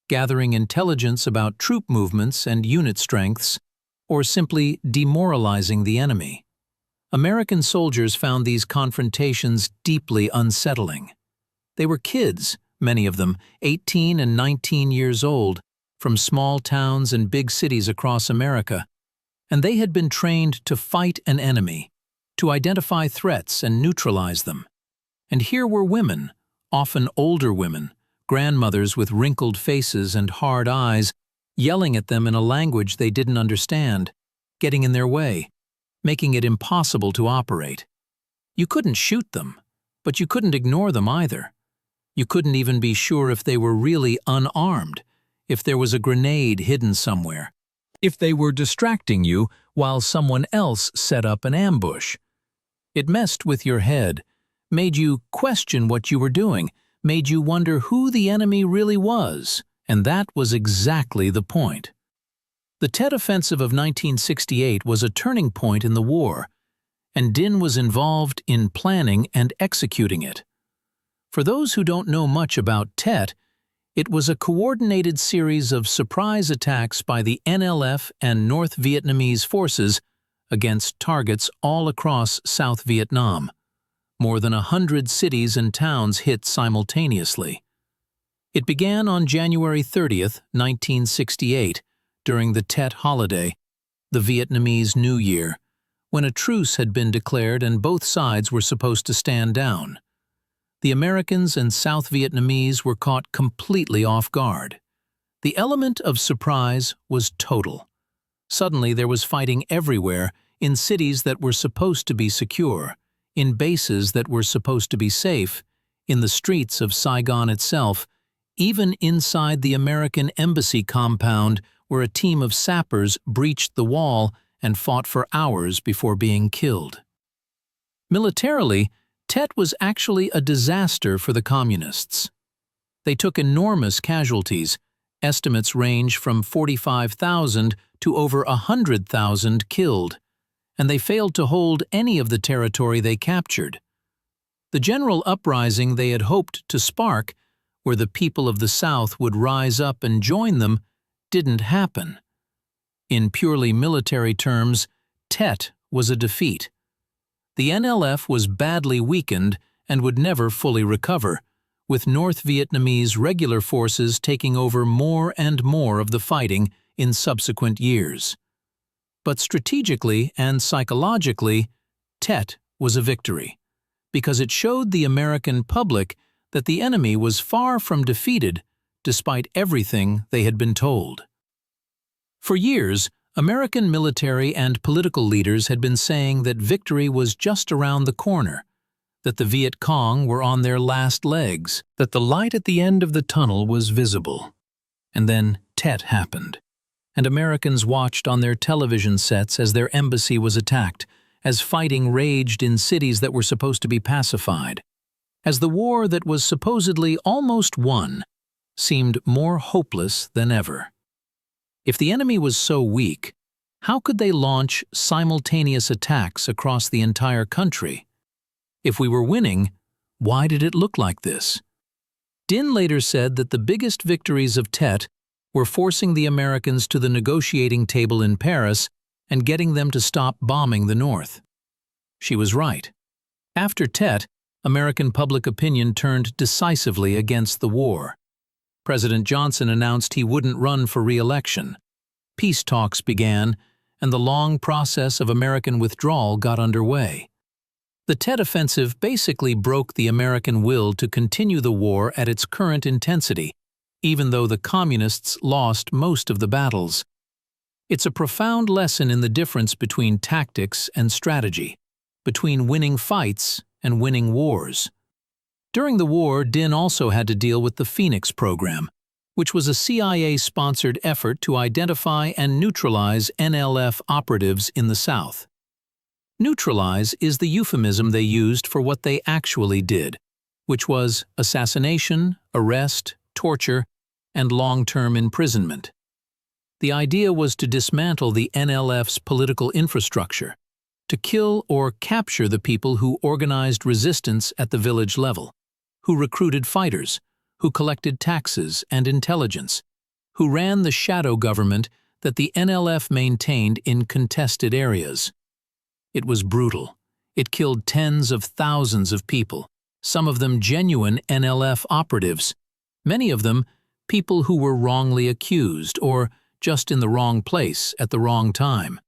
[SPEAKER 1] gathering intelligence about troop movements and unit strengths, or simply demoralizing the enemy. American soldiers found these confrontations deeply unsettling. They were kids, many of them 18 and 19 years old, from small towns and big cities across America, and they had been trained to fight an enemy, to identify threats and neutralize them. And here were women, often older women, grandmothers with wrinkled faces and hard eyes, yelling at them in a language they didn't understand, getting in their way, making it impossible to operate. You couldn't shoot them, but you couldn't ignore them either. You couldn't even be sure if they were really unarmed, if there was a grenade hidden somewhere, if they were distracting you while someone else set up an ambush. It messed with your head, made you question what you were doing, made you wonder who the enemy really was, and that was exactly the point. The Tet Offensive of 1968 was a turning point in the war, and Dinh was involved in planning and executing it. For those who don't know much about Tet, it was a coordinated series of surprise attacks by the NLF and North Vietnamese forces against targets all across South Vietnam. More than 100 cities and towns hit simultaneously. It began on January 30th, 1968, during the Tet holiday, the Vietnamese New Year, when a truce had been declared and both sides were supposed to stand down. The Americans and South Vietnamese were caught completely off guard. The element of surprise was total. Suddenly there was fighting everywhere, in cities that were supposed to be secure, in bases that were supposed to be safe, in the streets of Saigon itself, even inside the American embassy compound where a team of sappers breached the wall and fought for hours before being killed. Militarily, Tet was actually a disaster for the Communists. They took enormous casualties. Estimates range from 45,000 to over 100,000 killed, and they failed to hold any of the territory they captured. The general uprising they had hoped to spark, where the people of the South would rise up and join them, didn't happen. In purely military terms, Tet was a defeat. The NLF was badly weakened and would never fully recover, with North Vietnamese regular forces taking over more and more of the fighting in subsequent years. But strategically and psychologically, Tet was a victory, because it showed the American public that the enemy was far from defeated, despite everything they had been told. For years, American military and political leaders had been saying that victory was just around the corner, that the Viet Cong were on their last legs, that the light at the end of the tunnel was visible. And then Tet happened, and Americans watched on their television sets as their embassy was attacked, as fighting raged in cities that were supposed to be pacified, as the war that was supposedly almost won seemed more hopeless than ever. If the enemy was so weak, how could they launch simultaneous attacks across the entire country? If we were winning, why did it look like this? Dinh later said that the biggest victories of Tet were forcing the Americans to the negotiating table in Paris and getting them to stop bombing the North. She was right. After Tet, American public opinion turned decisively against the war. President Johnson announced he wouldn't run for re-election. Peace talks began, and the long process of American withdrawal got underway. The Tet Offensive basically broke the American will to continue the war at its current intensity, even though the Communists lost most of the battles. It's a profound lesson in the difference between tactics and strategy, between winning fights and winning wars. During the war, Dinh also had to deal with the Phoenix program, which was a CIA-sponsored effort to identify and neutralize NLF operatives in the South. Neutralize is the euphemism they used for what they actually did, which was assassination, arrest, torture, and long-term imprisonment. The idea was to dismantle the NLF's political infrastructure, to kill or capture the people who organized resistance at the village level, who recruited fighters, who collected taxes and intelligence, who ran the shadow government that the NLF maintained in contested areas. It was brutal. It killed tens of thousands of people, some of them genuine NLF operatives, many of them people who were wrongly accused or just in the wrong place at the wrong time.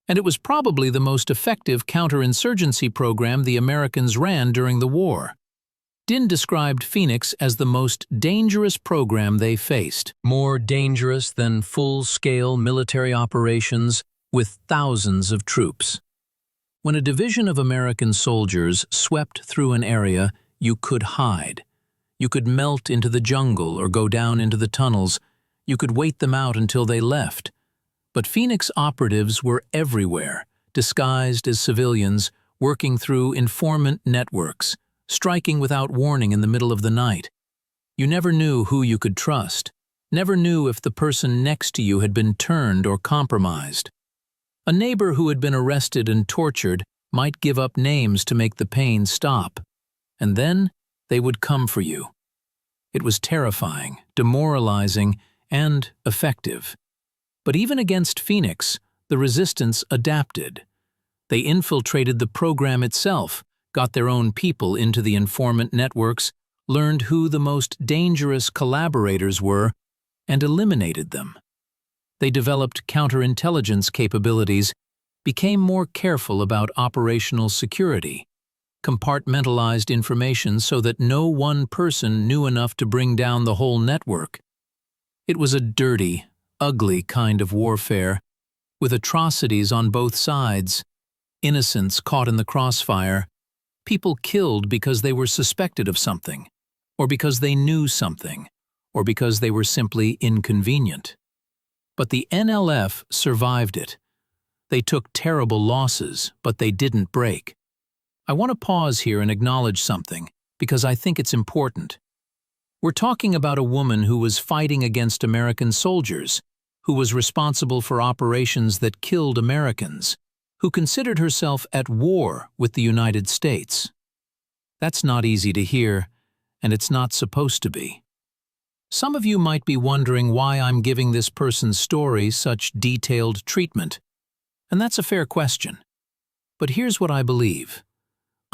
[SPEAKER 1] And it was probably the most effective counterinsurgency program the Americans ran during the war. Dinh described Phoenix as the most dangerous program they faced, more dangerous than full-scale military operations with thousands of troops. When a division of American soldiers swept through an area, you could hide. You could melt into the jungle or go down into the tunnels. You could wait them out until they left. But Phoenix operatives were everywhere, disguised as civilians, working through informant networks, striking without warning in the middle of the night. You never knew who you could trust, never knew if the person next to you had been turned or compromised. A neighbor who had been arrested and tortured might give up names to make the pain stop, and then they would come for you. It was terrifying, demoralizing, and effective. But even against Phoenix, the resistance adapted. They infiltrated the program itself, got their own people into the informant networks, learned who the most dangerous collaborators were, and eliminated them. They developed counterintelligence capabilities, became more careful about operational security, compartmentalized information so that no one person knew enough to bring down the whole network. It was a dirty, ugly kind of warfare, with atrocities on both sides, innocents caught in the crossfire, people killed because they were suspected of something, or because they knew something, or because they were simply inconvenient. But the NLF survived it. They took terrible losses, but they didn't break. I want to pause here and acknowledge something, because I think it's important. We're talking about a woman who was fighting against American soldiers, who was responsible for operations that killed Americans, who considered herself at war with the United States. That's not easy to hear, and it's not supposed to be. Some of you might be wondering why I'm giving this person's story such detailed treatment, and that's a fair question. But here's what I believe.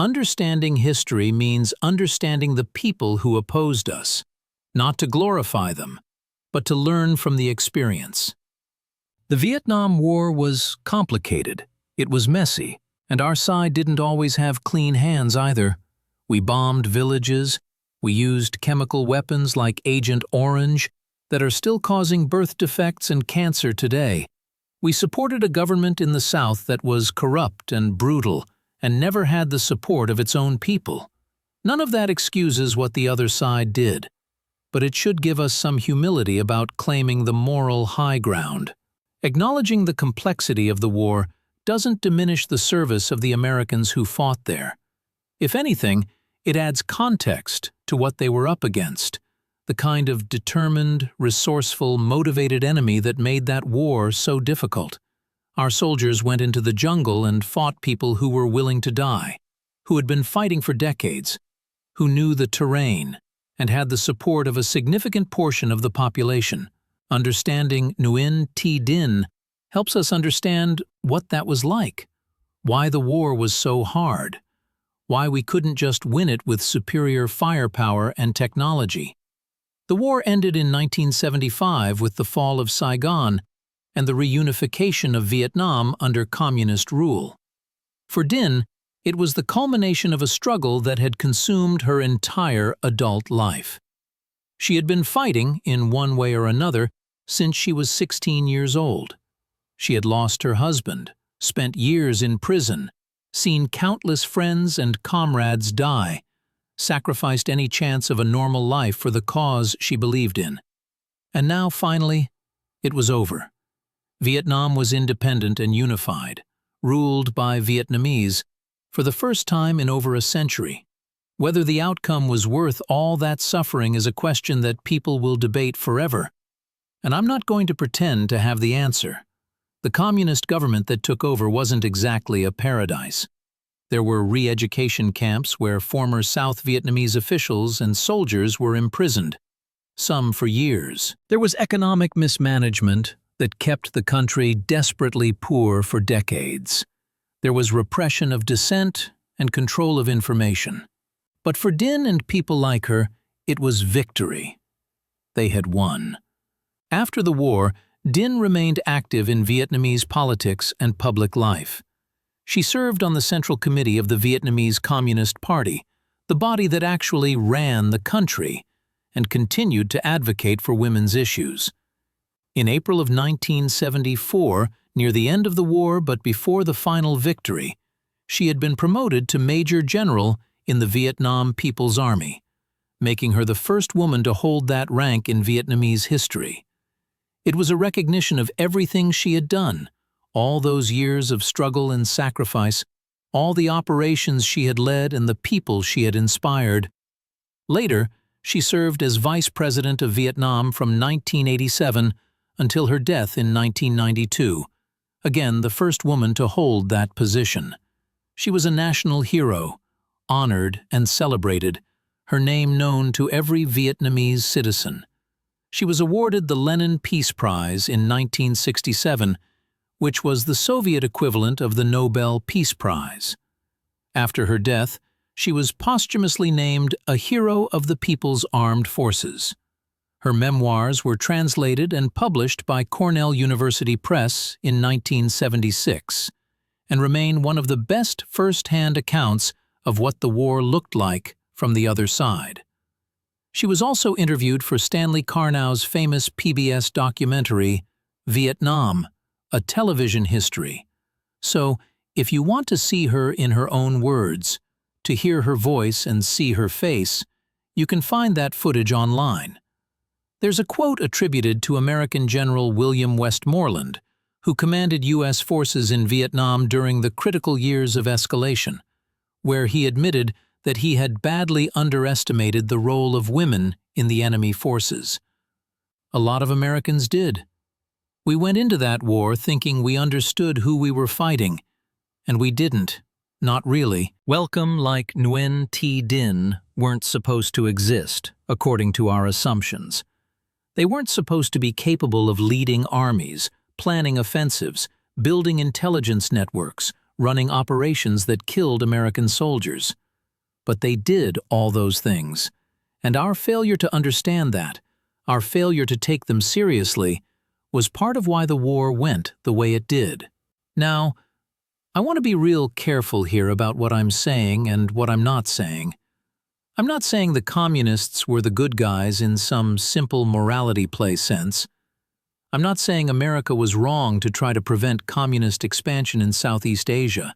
[SPEAKER 1] Understanding history means understanding the people who opposed us, not to glorify them, but to learn from the experience. The Vietnam War was complicated, it was messy, and our side didn't always have clean hands either. We bombed villages, we used chemical weapons like Agent Orange that are still causing birth defects and cancer today. We supported a government in the South that was corrupt and brutal and never had the support of its own people. None of that excuses what the other side did, but it should give us some humility about claiming the moral high ground. Acknowledging the complexity of the war doesn't diminish the service of the Americans who fought there. If anything, it adds context to what they were up against, the kind of determined, resourceful, motivated enemy that made that war so difficult. Our soldiers went into the jungle and fought people who were willing to die, who had been fighting for decades, who knew the terrain, and had the support of a significant portion of the population. Understanding Nguyen Thi Dinh helps us understand what that was like, why the war was so hard, why we couldn't just win it with superior firepower and technology. The war ended in 1975 with the fall of Saigon and the reunification of Vietnam under communist rule. For Dinh, it was the culmination of a struggle that had consumed her entire adult life. She had been fighting, in one way or another, since she was 16 years old. She had lost her husband, spent years in prison, seen countless friends and comrades die, sacrificed any chance of a normal life for the cause she believed in. And now, finally, it was over. Vietnam was independent and unified, ruled by Vietnamese, for the first time in over a century. Whether the outcome was worth all that suffering is a question that people will debate forever, and I'm not going to pretend to have the answer. The communist government that took over wasn't exactly a paradise. There were re-education camps where former South Vietnamese officials and soldiers were imprisoned, some for years. There was economic mismanagement that kept the country desperately poor for decades. There was repression of dissent and control of information. But for Dinh and people like her, it was victory. They had won. After the war, Dinh remained active in Vietnamese politics and public life. She served on the Central Committee of the Vietnamese Communist Party, the body that actually ran the country, and continued to advocate for women's issues. In April of 1974, near the end of the war but before the final victory, she had been promoted to Major General in the Vietnam People's Army, making her the first woman to hold that rank in Vietnamese history. It was a recognition of everything she had done, all those years of struggle and sacrifice, all the operations she had led and the people she had inspired. Later, she served as Vice President of Vietnam from 1987 until her death in 1992, again the first woman to hold that position. She was a national hero, honored and celebrated, her name known to every Vietnamese citizen. She was awarded the Lenin Peace Prize in 1967, which was the Soviet equivalent of the Nobel Peace Prize. After her death, she was posthumously named a Hero of the People's Armed Forces. Her memoirs were translated and published by Cornell University Press in 1976 and remain one of the best first-hand accounts of what the war looked like from the other side. She was also interviewed for Stanley Karnow's famous PBS documentary, Vietnam, A Television History. So, if you want to see her in her own words, to hear her voice and see her face, you can find that footage online. There's a quote attributed to American General William Westmoreland, who commanded U.S. forces in Vietnam during the critical years of escalation, where he admitted that he had badly underestimated the role of women in the enemy forces. A lot of Americans did. We went into that war thinking we understood who we were fighting, and we didn't, not really. Welcome like Nguyen Thi Dinh weren't supposed to exist, according to our assumptions. They weren't supposed to be capable of leading armies, planning offensives, building intelligence networks, running operations that killed American soldiers. But they did all those things, and our failure to understand that, our failure to take them seriously, was part of why the war went the way it did. Now, I want to be real careful here about what I'm saying and what I'm not saying. I'm not saying the communists were the good guys in some simple morality play sense. I'm not saying America was wrong to try to prevent communist expansion in Southeast Asia.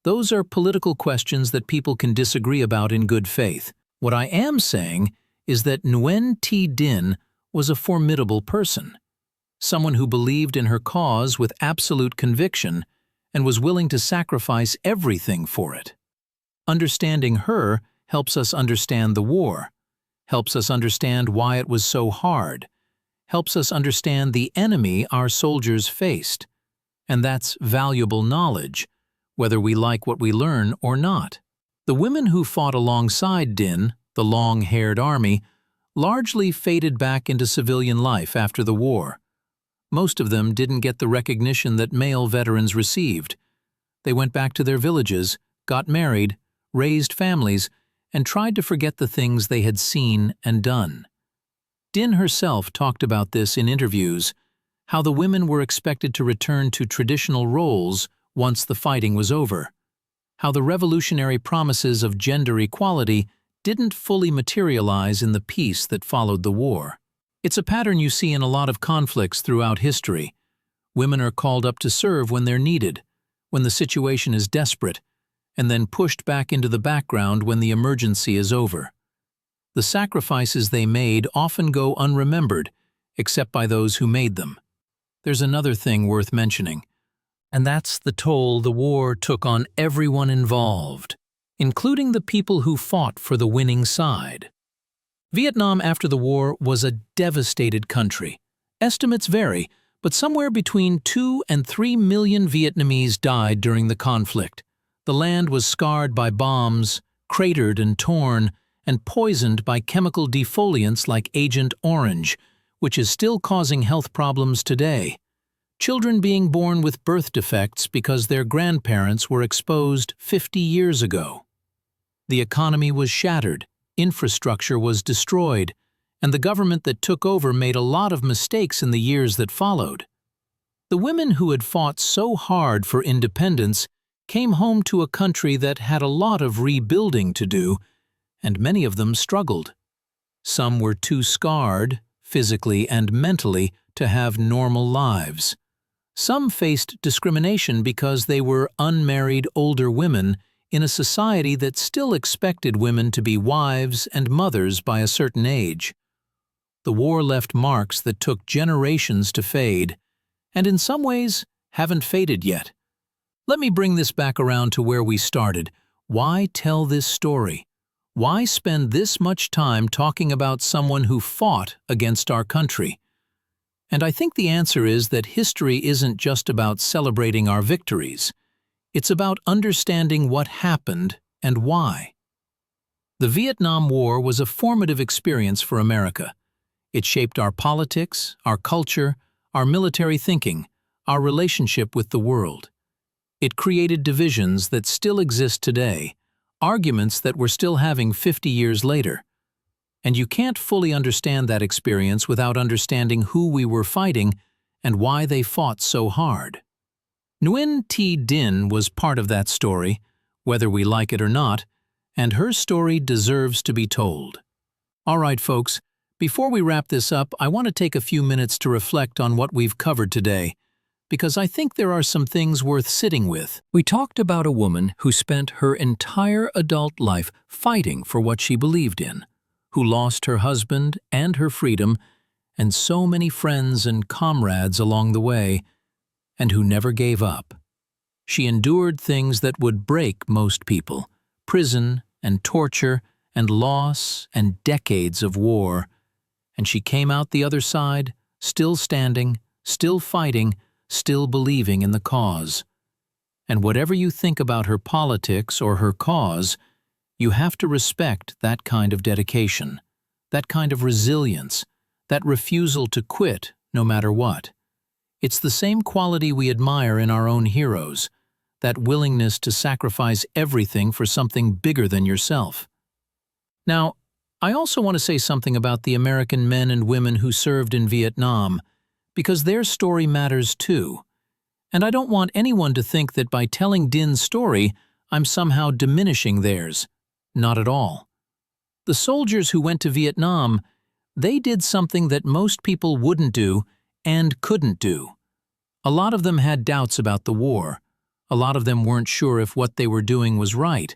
[SPEAKER 1] Those are political questions that people can disagree about in good faith. What I am saying is that Nguyen Thi Dinh was a formidable person, someone who believed in her cause with absolute conviction and was willing to sacrifice everything for it. Understanding her helps us understand the war, helps us understand why it was so hard, helps us understand the enemy our soldiers faced. And that's valuable knowledge, whether we like what we learn or not. The women who fought alongside Dinh, the long-haired army, largely faded back into civilian life after the war. Most of them didn't get the recognition that male veterans received. They went back to their villages, got married, raised families, and tried to forget the things they had seen and done. Dinh herself talked about this in interviews, how the women were expected to return to traditional roles once the fighting was over, how the revolutionary promises of gender equality didn't fully materialize in the peace that followed the war. It's a pattern you see in a lot of conflicts throughout history. Women are called up to serve when they're needed, when the situation is desperate, and then pushed back into the background when the emergency is over. The sacrifices they made often go unremembered, except by those who made them. There's another thing worth mentioning, and that's the toll the war took on everyone involved, including the people who fought for the winning side. Vietnam after the war was a devastated country. Estimates vary, but somewhere between 2 and 3 million Vietnamese died during the conflict. The land was scarred by bombs, cratered and torn, and poisoned by chemical defoliants like Agent Orange, which is still causing health problems today. Children being born with birth defects because their grandparents were exposed 50 years ago. The economy was shattered, infrastructure was destroyed, and the government that took over made a lot of mistakes in the years that followed. The women who had fought so hard for independence came home to a country that had a lot of rebuilding to do, and many of them struggled. Some were too scarred, physically and mentally, to have normal lives. Some faced discrimination because they were unmarried older women in a society that still expected women to be wives and mothers by a certain age. The war left marks that took generations to fade, and in some ways haven't faded yet. Let me bring this back around to where we started. Why tell this story? Why spend this much time talking about someone who fought against our country? And I think the answer is that history isn't just about celebrating our victories. It's about understanding what happened and why. The Vietnam War was a formative experience for America. It shaped our politics, our culture, our military thinking, our relationship with the world. It created divisions that still exist today, arguments that we're still having 50 years later. And you can't fully understand that experience without understanding who we were fighting and why they fought so hard. Nguyen Thi Dinh was part of that story, whether we like it or not, and her story deserves to be told. All right, folks, before we wrap this up, I want to take a few minutes to reflect on what we've covered today, because I think there are some things worth sitting with. We talked about a woman who spent her entire adult life fighting for what she believed in, who lost her husband and her freedom, and so many friends and comrades along the way, and who never gave up. She endured things that would break most people, prison and torture and loss and decades of war, and she came out the other side, still standing, still fighting, still believing in the cause. And whatever you think about her politics or her cause, you have to respect that kind of dedication, that kind of resilience, that refusal to quit no matter what. It's the same quality we admire in our own heroes, that willingness to sacrifice everything for something bigger than yourself. Now, I also want to say something about the American men and women who served in Vietnam, because their story matters too. And I don't want anyone to think that by telling Dinh's story, I'm somehow diminishing theirs. Not at all. The soldiers who went to Vietnam, they did something that most people wouldn't do and couldn't do. A lot of them had doubts about the war. A lot of them weren't sure if what they were doing was right.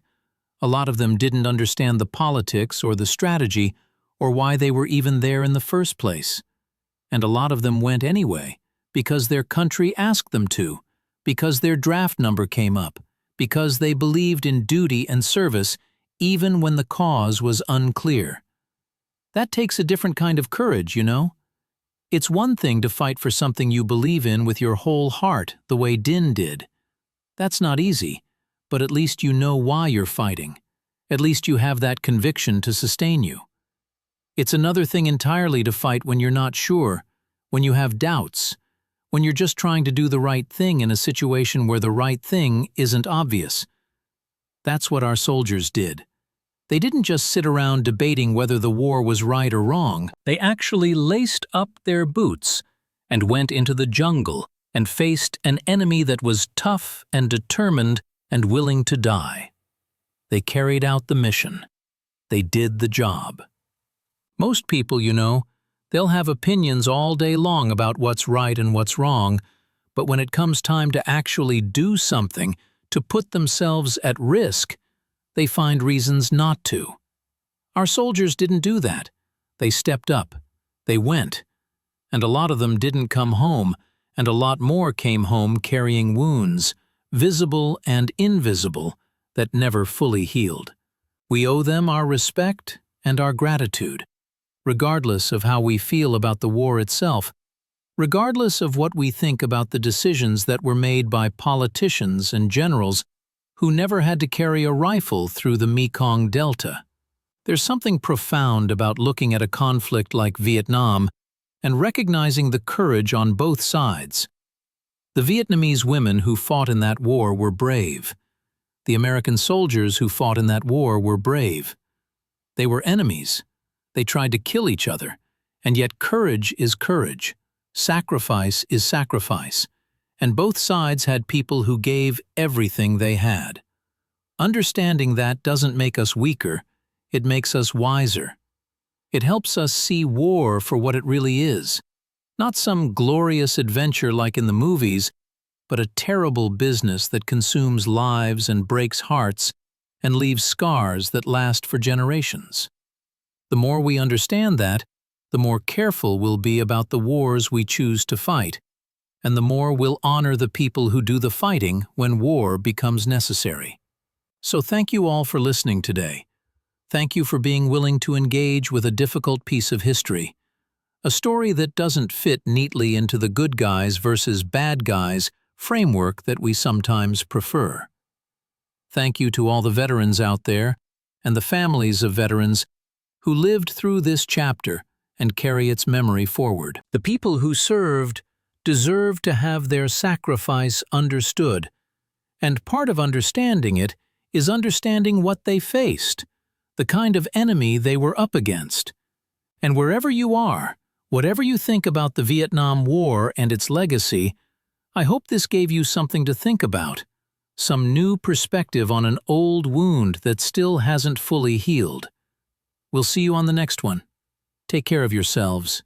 [SPEAKER 1] A lot of them didn't understand the politics or the strategy or why they were even there in the first place. And a lot of them went anyway, because their country asked them to, because their draft number came up, because they believed in duty and service even when the cause was unclear. That takes a different kind of courage, you know? It's one thing to fight for something you believe in with your whole heart, the way Dinh did. That's not easy, but at least you know why you're fighting. At least you have that conviction to sustain you. It's another thing entirely to fight when you're not sure, when you have doubts, when you're just trying to do the right thing in a situation where the right thing isn't obvious. That's what our soldiers did. They didn't just sit around debating whether the war was right or wrong. They actually laced up their boots and went into the jungle and faced an enemy that was tough and determined and willing to die. They carried out the mission. They did the job. Most people, you know, they'll have opinions all day long about what's right and what's wrong, but when it comes time to actually do something, to put themselves at risk, they find reasons not to. Our soldiers didn't do that. They stepped up. They went. And a lot of them didn't come home, and a lot more came home carrying wounds, visible and invisible, that never fully healed. We owe them our respect and our gratitude, regardless of how we feel about the war itself, regardless of what we think about the decisions that were made by politicians and generals who never had to carry a rifle through the Mekong Delta. There's something profound about looking at a conflict like Vietnam and recognizing the courage on both sides. The Vietnamese women who fought in that war were brave. The American soldiers who fought in that war were brave. They were enemies. They tried to kill each other, and yet courage is courage. Sacrifice is sacrifice. And both sides had people who gave everything they had. Understanding that doesn't make us weaker, it makes us wiser. It helps us see war for what it really is. Not some glorious adventure like in the movies, but a terrible business that consumes lives and breaks hearts and leaves scars that last for generations. The more we understand that, the more careful we'll be about the wars we choose to fight, and the more we'll honor the people who do the fighting when war becomes necessary. So thank you all for listening today. Thank you for being willing to engage with a difficult piece of history, a story that doesn't fit neatly into the good guys versus bad guys framework that we sometimes prefer. Thank you to all the veterans out there and the families of veterans who lived through this chapter and carry its memory forward. The people who served deserve to have their sacrifice understood, and part of understanding it is understanding what they faced, the kind of enemy they were up against. And wherever you are, whatever you think about the Vietnam War and its legacy, I hope this gave you something to think about, some new perspective on an old wound that still hasn't fully healed. We'll see you on the next one. Take care of yourselves